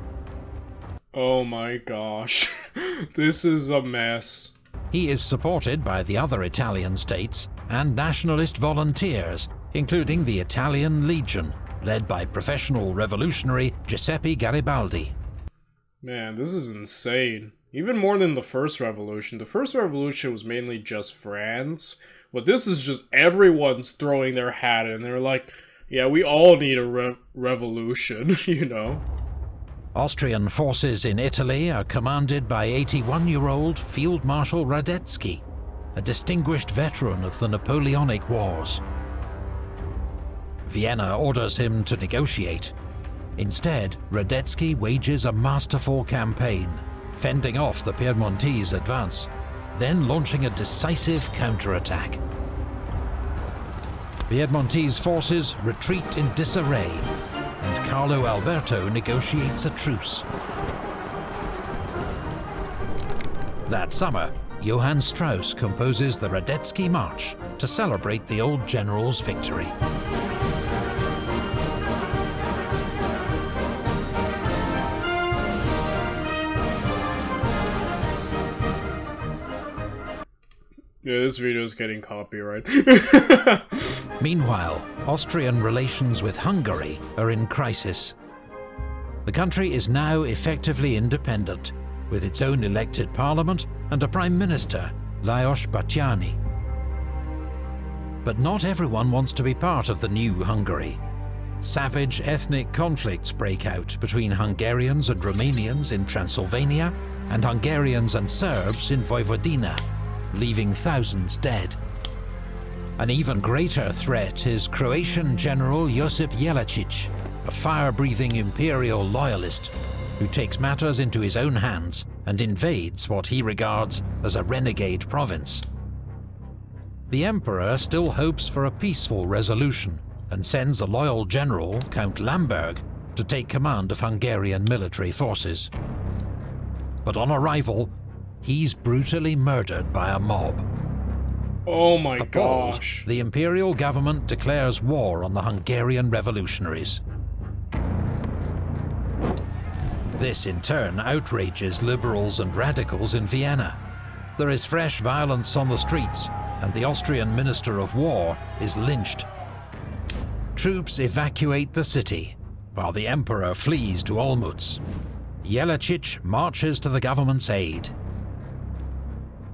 Oh my gosh. This is a mess. He is supported by the other Italian states and nationalist volunteers, including the Italian Legion, led by professional revolutionary Giuseppe Garibaldi. Man, this is insane. Even more than the first revolution. The first revolution was mainly just France, but this is just everyone's throwing their hat in. They're like, yeah, we all need a revolution, you know? Austrian forces in Italy are commanded by 81-year-old Field Marshal Radetzky, a distinguished veteran of the Napoleonic Wars. Vienna orders him to negotiate. Instead, Radetzky wages a masterful campaign, fending off the Piedmontese advance, then launching a decisive counterattack. Piedmontese forces retreat in disarray, and Carlo Alberto negotiates a truce. That summer, Johann Strauss composes the Radetzky March to celebrate the old general's victory. Yeah, this video is getting copyright. Meanwhile, Austrian relations with Hungary are in crisis. The country is now effectively independent, with its own elected parliament and a prime minister, Lajos Batthyány. But not everyone wants to be part of the new Hungary. Savage ethnic conflicts break out between Hungarians and Romanians in Transylvania and Hungarians and Serbs in Vojvodina, leaving thousands dead. An even greater threat is Croatian General Josip Jelačić, a fire-breathing imperial loyalist who takes matters into his own hands and invades what he regards as a renegade province. The emperor still hopes for a peaceful resolution and sends a loyal general, Count Lamberg, to take command of Hungarian military forces. But on arrival, he's brutally murdered by a mob. Oh my Appalled, gosh. the imperial government declares war on the Hungarian revolutionaries. This in turn outrages liberals and radicals in Vienna. There is fresh violence on the streets, and the Austrian Minister of War is lynched. Troops evacuate the city, while the emperor flees to Olmütz. Jelačić marches to the government's aid.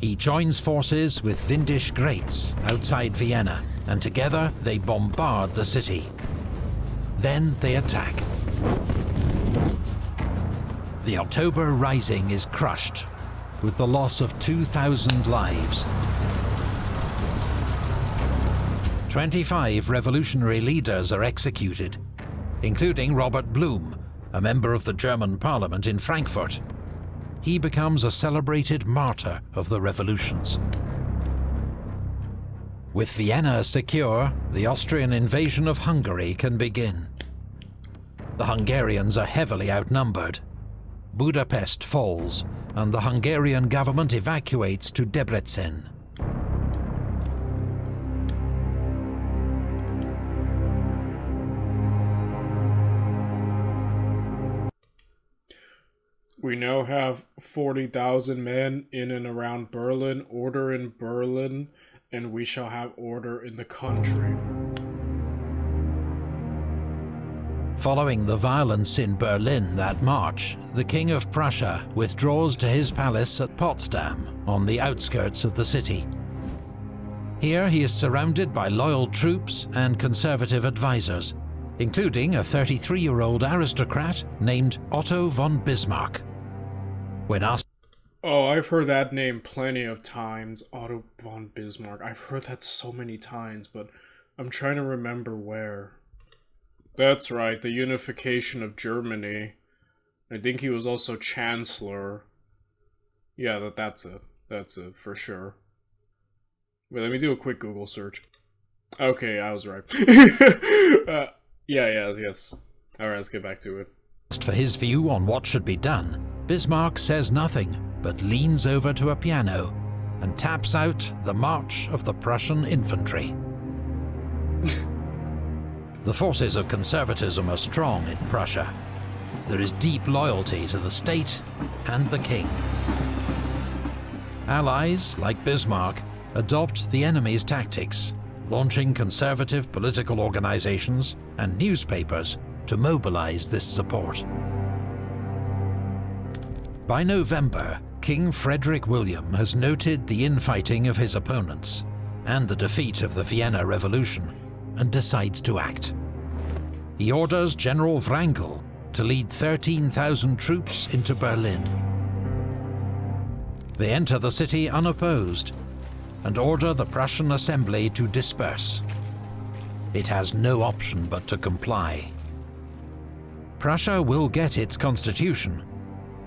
He joins forces with Windisch Graetz outside Vienna, and together they bombard the city. Then they attack. The October Rising is crushed, with the loss of 2,000 lives. 25 revolutionary leaders are executed, including Robert Blum, a member of the German parliament in Frankfurt. He becomes a celebrated martyr of the revolutions. With Vienna secure, the Austrian invasion of Hungary can begin. The Hungarians are heavily outnumbered. Budapest falls, and the Hungarian government evacuates to Debrecen. We now have 40,000 men in and around Berlin, order in Berlin, and we shall have order in the country. Following the violence in Berlin that March, the King of Prussia withdraws to his palace at Potsdam, on the outskirts of the city. Here he is surrounded by loyal troops and conservative advisors, including a 33-year-old aristocrat named Otto von Bismarck. When asked... Oh, I've heard that name plenty of times, Otto von Bismarck. I've heard that so many times, but I'm trying to remember where. That's right, the unification of Germany. I think he was also Chancellor. Yeah, that's it. That's it, for sure. Wait, let me do a quick Google search. Okay, I was right. Yes. Alright, let's get back to it. For his view on what should be done, Bismarck says nothing, but leans over to a piano and taps out the March of the Prussian Infantry. The forces of conservatism are strong in Prussia. There is deep loyalty to the state and the king. Allies, like Bismarck, adopt the enemy's tactics, launching conservative political organizations and newspapers to mobilize this support. By November, King Frederick William has noted the infighting of his opponents and the defeat of the Vienna Revolution, and decides to act. He orders General Wrangel to lead 13,000 troops into Berlin. They enter the city unopposed and order the Prussian assembly to disperse. It has no option but to comply. Prussia will get its constitution,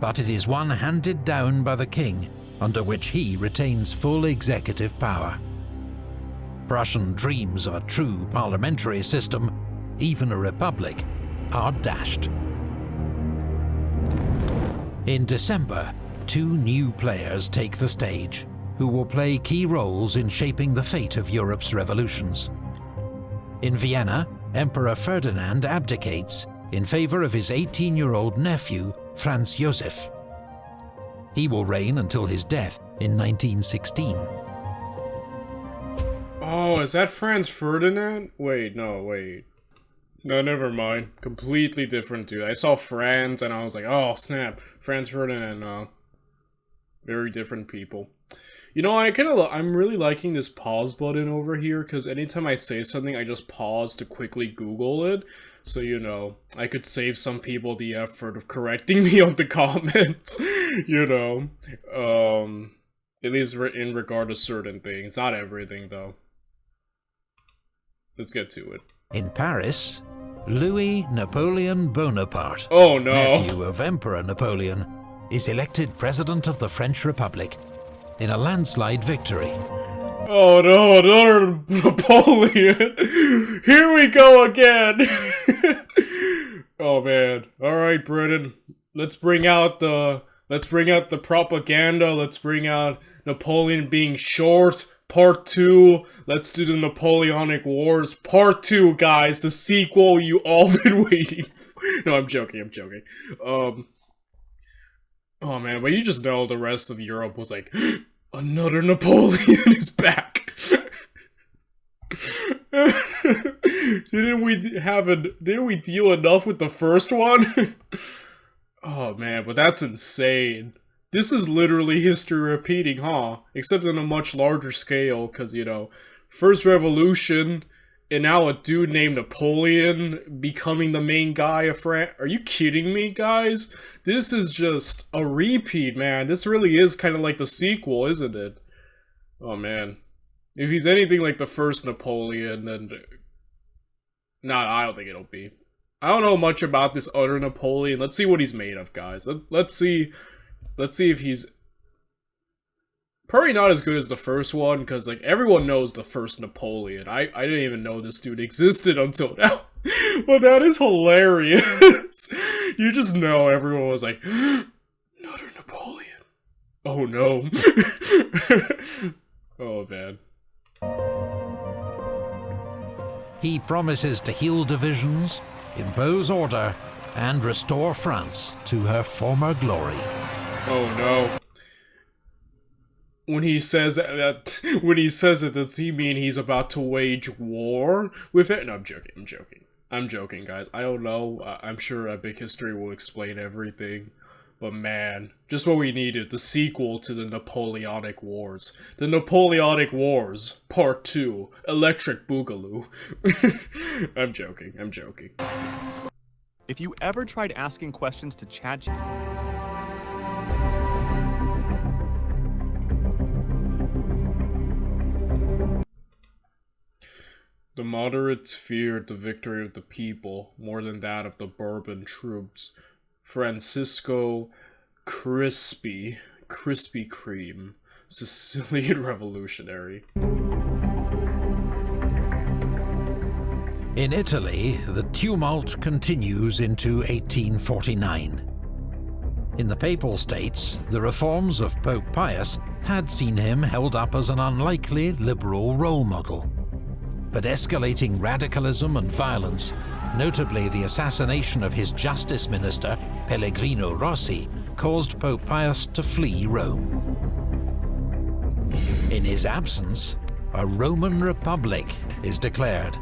but it is one handed down by the king, under which he retains full executive power. Prussian dreams of a true parliamentary system, even a republic, are dashed. In December, two new players take the stage, who will play key roles in shaping the fate of Europe's revolutions. In Vienna, Emperor Ferdinand abdicates in favor of his 18-year-old nephew, Franz Josef. He will reign until his death in 1916. Oh, is that Franz Ferdinand? Wait, no, wait. No, never mind. Completely different dude. I saw Franz and I was like, oh, snap. Franz Ferdinand, very different people. You know, I'm really liking this pause button over here, because anytime I say something, I just pause to quickly Google it. So, you know, I could save some people the effort of correcting me on the comments, you know. At least in regard to certain things. Not everything, though. Let's get to it. In Paris, Louis Napoleon Bonaparte, oh, no. nephew of Emperor Napoleon, is elected President of the French Republic in a landslide victory. Oh no, another Napoleon! Here we go again! Oh man. Alright, Britain. Let's bring out the propaganda, let's bring out Napoleon being short, Part 2. Let's do the Napoleonic Wars, Part 2, guys, the sequel you all been waiting for. No, I'm joking. Oh man, but you just know the rest of Europe was like, another Napoleon is back. Didn't we deal enough with the first one? Oh man, but that's insane. This is literally history repeating, huh? Except on a much larger scale, because, you know, first revolution, and now a dude named Napoleon becoming the main guy of France. Are you kidding me, guys? This is just a repeat, man. This really is kind of like the sequel, isn't it? Oh, man. If he's anything like the first Napoleon, then... Nah, I don't think it'll be. I don't know much about this other Napoleon. Let's see what he's made of, guys. Let's see if he's... Probably not as good as the first one, because, like, everyone knows the first Napoleon. I didn't even know this dude existed until now. But that is hilarious. You just know everyone was like, another Napoleon. Oh, no. Oh, man. He promises to heal divisions, impose order, and restore France to her former glory. Oh, no. When he says that, does he mean he's about to wage war with it? No, I'm joking, guys. I don't know. I'm sure Epic History will explain everything. But man, just what we needed, the sequel to the Napoleonic Wars. The Napoleonic Wars, Part 2, Electric Boogaloo. I'm joking. If you ever tried asking questions to ChatGPT, the moderates feared the victory of the people more than that of the Bourbon troops. Francisco Crispy Cream, Sicilian revolutionary. In Italy, the tumult continues into 1849. In the Papal States, the reforms of Pope Pius had seen him held up as an unlikely liberal role model. But escalating radicalism and violence, notably the assassination of his justice minister, Pellegrino Rossi, caused Pope Pius to flee Rome. In his absence, a Roman Republic is declared.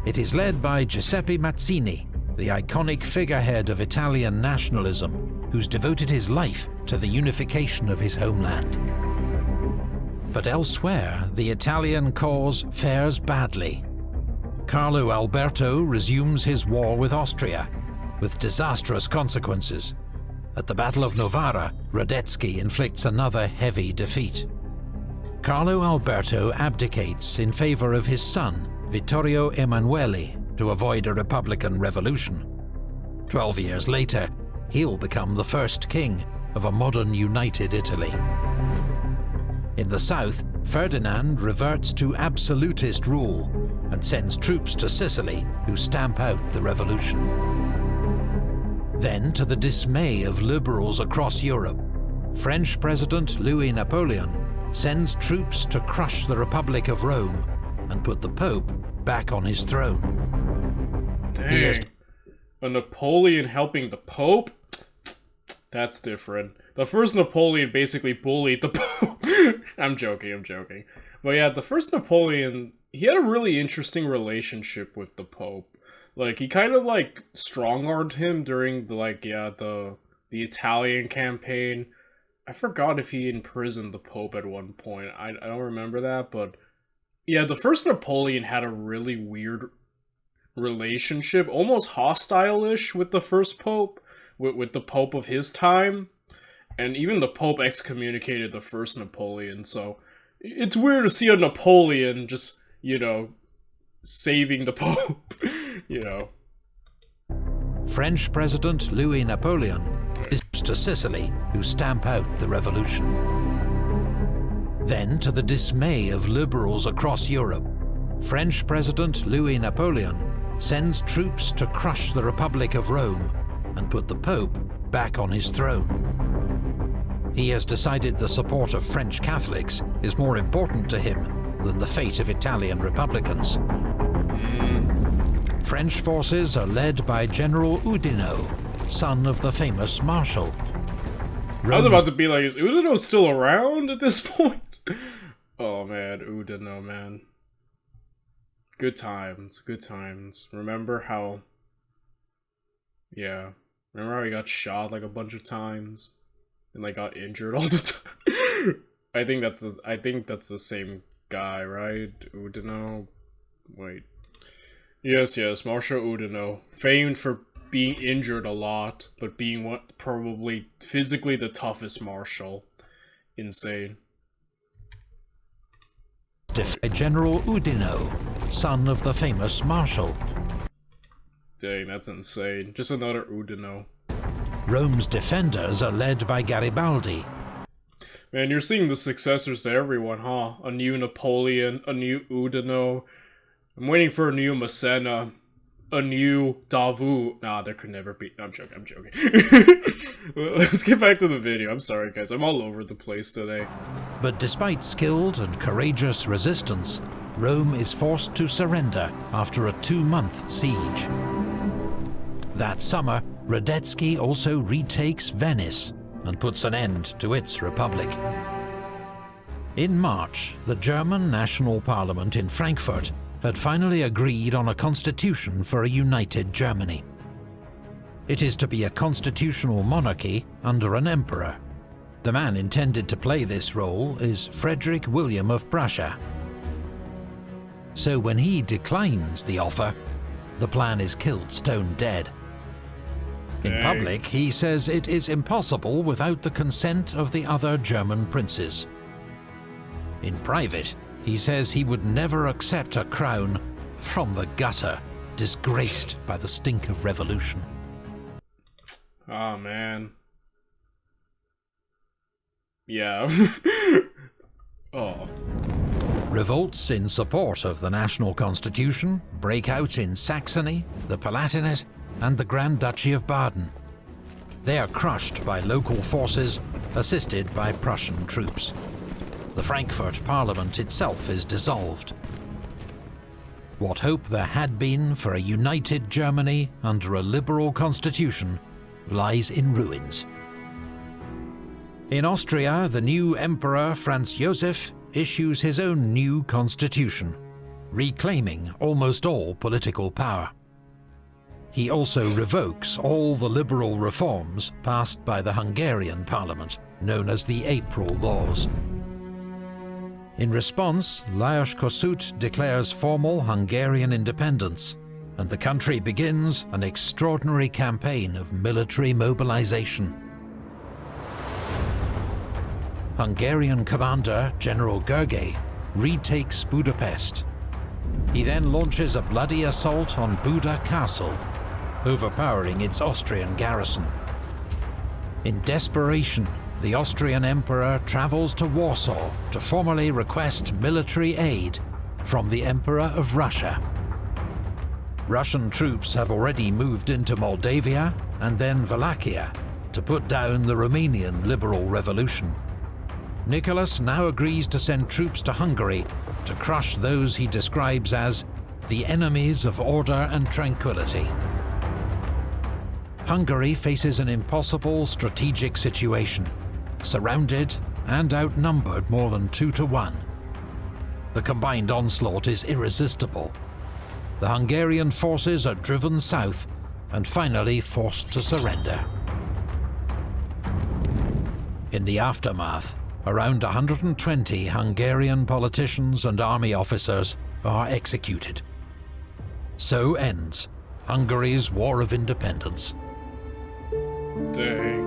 It is led by Giuseppe Mazzini, the iconic figurehead of Italian nationalism, who's devoted his life to the unification of his homeland. But elsewhere, the Italian cause fares badly. Carlo Alberto resumes his war with Austria, with disastrous consequences. At the Battle of Novara, Radetzky inflicts another heavy defeat. Carlo Alberto abdicates in favor of his son, Vittorio Emanuele, to avoid a republican revolution. 12 years later, he'll become the first king of a modern united Italy. In the south, Ferdinand reverts to absolutist rule and sends troops to Sicily who stamp out the revolution. Then, to the dismay of liberals across Europe, French President Louis Napoleon sends troops to crush the Republic of Rome and put the Pope back on his throne. Dang. A Napoleon helping the Pope? That's different. The first Napoleon basically bullied the Pope. I'm joking. But yeah, the first Napoleon, he had a really interesting relationship with the Pope. Like, he kind of, like, strong-armed him during the Italian campaign. I forgot if he imprisoned the Pope at one point. I don't remember that, but yeah, the first Napoleon had a really weird relationship, almost hostile-ish with the first Pope, with the Pope of his time. And even the Pope excommunicated the first Napoleon, so it's weird to see a Napoleon just, saving the Pope, French President Louis Napoleon is to Sicily, who stamp out the revolution. Then, to the dismay of liberals across Europe, French President Louis Napoleon sends troops to crush the Republic of Rome and put the Pope back on his throne. He has decided the support of French Catholics is more important to him than the fate of Italian Republicans. French forces are led by General Oudinot, son of the famous Marshal. I was about to be like, is Oudinot still around at this point? Oh man, Oudinot, man. Good times. Remember how he got shot like a bunch of times and like got injured all the time? I think that's the same guy, right? Oudinot. Wait. Yes, Marshal Oudinot, famed for being injured a lot, but being probably physically the toughest marshal. Insane. General Oudinot, son of the famous Marshal. Dang, that's insane. Just another Oudinot. Rome's defenders are led by Garibaldi. Man, you're seeing the successors to everyone, huh? A new Napoleon, a new Oudinot. I'm waiting for a new Massena, a new Davout. Nah, there could never be. I'm joking. Let's get back to the video. I'm sorry, guys. I'm all over the place today. But despite skilled and courageous resistance, Rome is forced to surrender after a 2-month siege. That summer, Radetzky also retakes Venice and puts an end to its republic. In March, the German National Parliament in Frankfurt had finally agreed on a constitution for a united Germany. It is to be a constitutional monarchy under an emperor. The man intended to play this role is Frederick William of Prussia. So when he declines the offer, the plan is killed stone dead. In public, he says it is impossible without the consent of the other German princes. In private, he says he would never accept a crown from the gutter, disgraced by the stink of revolution. Oh, man. Yeah. Oh. Revolts in support of the national constitution break out in Saxony, the Palatinate, and the Grand Duchy of Baden. They are crushed by local forces, assisted by Prussian troops. The Frankfurt Parliament itself is dissolved. What hope there had been for a united Germany under a liberal constitution lies in ruins. In Austria, the new Emperor Franz Joseph issues his own new constitution, reclaiming almost all political power. He also revokes all the liberal reforms passed by the Hungarian parliament, known as the April Laws. In response, Lajos Kossuth declares formal Hungarian independence, and the country begins an extraordinary campaign of military mobilization. Hungarian commander General Gergely retakes Budapest. He then launches a bloody assault on Buda Castle, overpowering its Austrian garrison. In desperation, the Austrian Emperor travels to Warsaw to formally request military aid from the Emperor of Russia. Russian troops have already moved into Moldavia and then Wallachia to put down the Romanian liberal revolution. Nicholas now agrees to send troops to Hungary to crush those he describes as the enemies of order and tranquility. Hungary faces an impossible strategic situation, surrounded and outnumbered more than 2 to 1. The combined onslaught is irresistible. The Hungarian forces are driven south and finally forced to surrender. In the aftermath, around 120 Hungarian politicians and army officers are executed. So ends Hungary's War of Independence. Dang.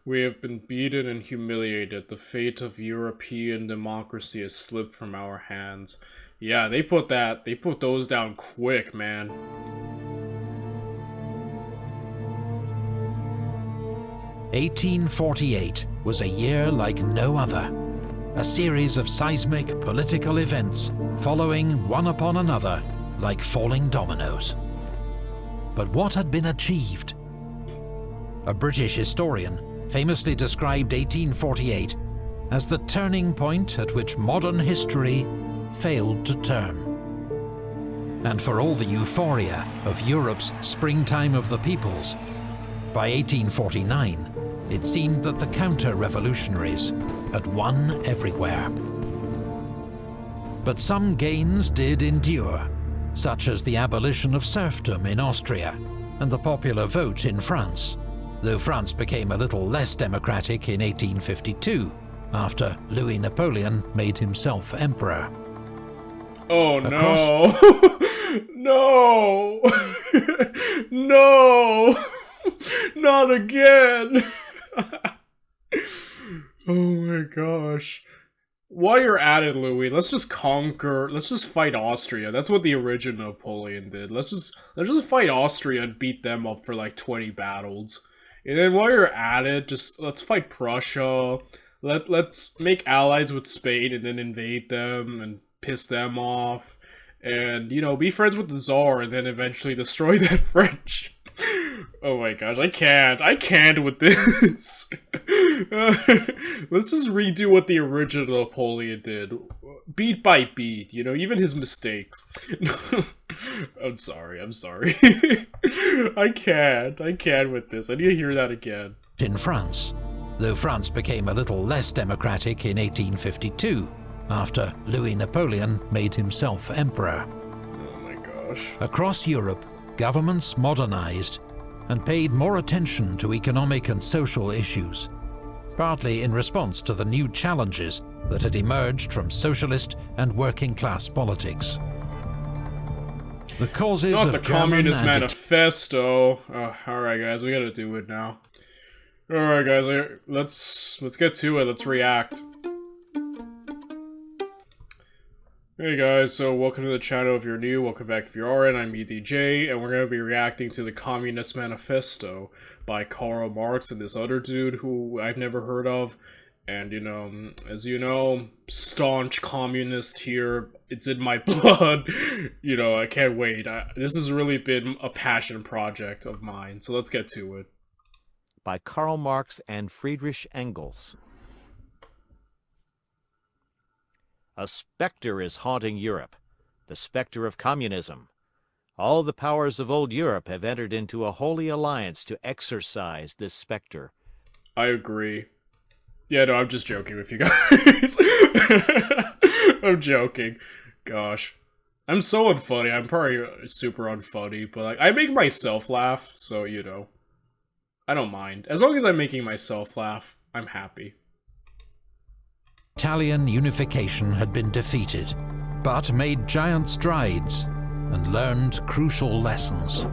We have been beaten and humiliated. The fate of European democracy has slipped from our hands. Yeah, they put those down quick, man. "1848 was a year like no other. A series of seismic political events following one upon another like falling dominoes. But what had been achieved? A British historian famously described 1848 as the turning point at which modern history failed to turn. And for all the euphoria of Europe's springtime of the peoples, by 1849, it seemed that the counter-revolutionaries had won everywhere. But some gains did endure, such as the abolition of serfdom in Austria and the popular vote in France, though France became a little less democratic in 1852, after Louis Napoleon made himself emperor. Oh no! No! No! Not again! Oh my gosh. While you're at it, Louis, let's just fight Austria. That's what the original Napoleon did. Let's just fight Austria and beat them up for like 20 battles. And then while you're at it, let's fight Prussia. Let's make allies with Spain and then invade them and piss them off. And, you know, be friends with the Tsar and then eventually destroy that French. Oh my gosh, I can't with this. Let's just redo what the original Napoleon did. Beat by beat, you know, even his mistakes. I'm sorry. I can't with this. I need to hear that again. In France, though France became a little less democratic in 1852, after Louis Napoleon made himself emperor. Oh my gosh. Across Europe, governments modernized and paid more attention to economic and social issues, partly in response to the new challenges that had emerged from socialist and working-class politics. The causes Not of the German Communist Manifesto. Alright guys, we gotta do it now. Alright guys, let's get to it, let's react. Hey guys, so welcome to the channel if you're new, welcome back if you aren't, I'm EDJ, and we're going to be reacting to the Communist Manifesto by Karl Marx and this other dude who I've never heard of, and you know, as you know, staunch communist here, it's in my blood, you know, I can't wait. This has really been a passion project of mine, so let's get to it. By Karl Marx and Friedrich Engels. A specter is haunting Europe, the specter of communism. All the powers of old Europe have entered into a holy alliance to exorcise this specter. I agree. Yeah, no, I'm just joking with you guys. I'm joking. Gosh. I'm so unfunny. I'm probably super unfunny, but like, I make myself laugh, so, you know. I don't mind. As long as I'm making myself laugh, I'm happy. Italian unification had been defeated, but made giant strides and learned crucial lessons.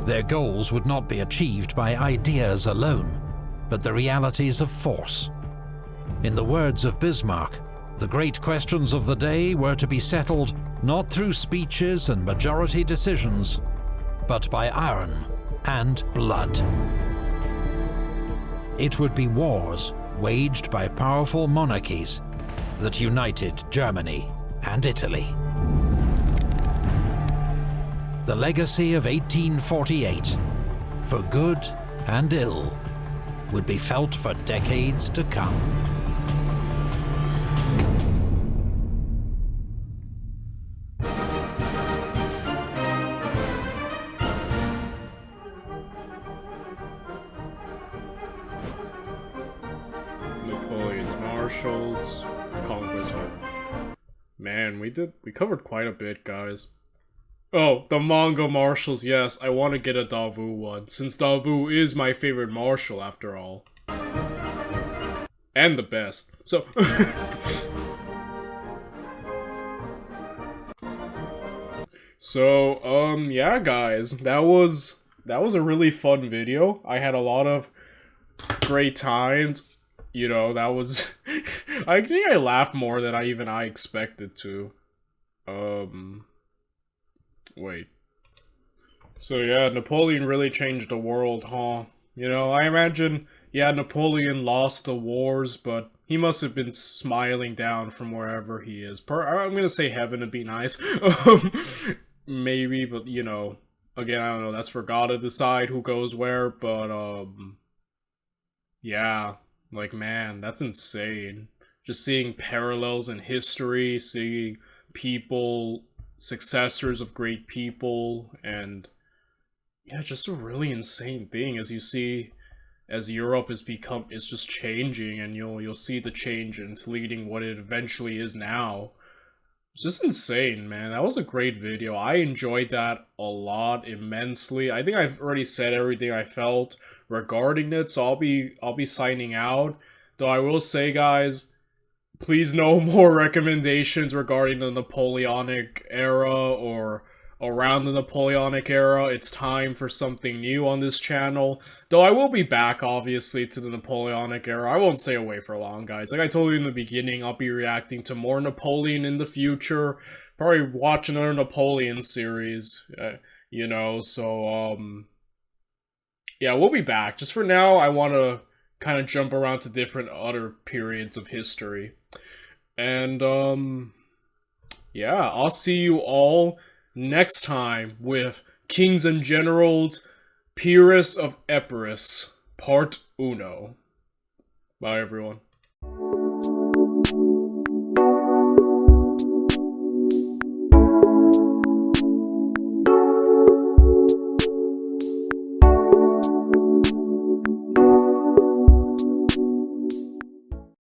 Their goals would not be achieved by ideas alone, but the realities of force. In the words of Bismarck, the great questions of the day were to be settled not through speeches and majority decisions, but by iron and blood. It would be wars waged by powerful monarchies that united Germany and Italy. The legacy of 1848, for good and ill, would be felt for decades to come. Napoleon's marshals, conquest. Man, we covered quite a bit, guys. Oh, the Mongol marshals, yes, I want to get a Davout one, since Davout is my favorite marshal after all. And the best. So So, yeah guys, that was a really fun video. I had a lot of great times. You know, that was I think I laughed more than I expected to. Wait. So yeah, Napoleon really changed the world, huh? You know, I imagine, yeah, Napoleon lost the wars, but he must have been smiling down from wherever he is. I'm gonna say heaven to be nice. Maybe, but you know, again, I don't know, that's for God to decide who goes where, but yeah. Like, man, that's insane. Just seeing parallels in history, seeing people, successors of great people, and yeah, just a really insane thing as you see, as Europe is just changing, and you'll see the change into leading what it eventually is now. It's just insane, man. That was a great video. I enjoyed that a lot, immensely. I think I've already said everything I felt regarding it, so I'll be signing out. Though I will say, guys, please no more recommendations regarding the Napoleonic era or around the Napoleonic era. It's time for something new on this channel. Though I will be back, obviously, to the Napoleonic era. I won't stay away for long, guys. Like I told you in the beginning, I'll be reacting to more Napoleon in the future. Probably watch another Napoleon series, you know, so, yeah, we'll be back. Just for now, I want to kind of jump around to different other periods of history. And, yeah, I'll see you all next time with Kings and Generals, Pyrrhus of Epirus, Part 1. Bye, everyone.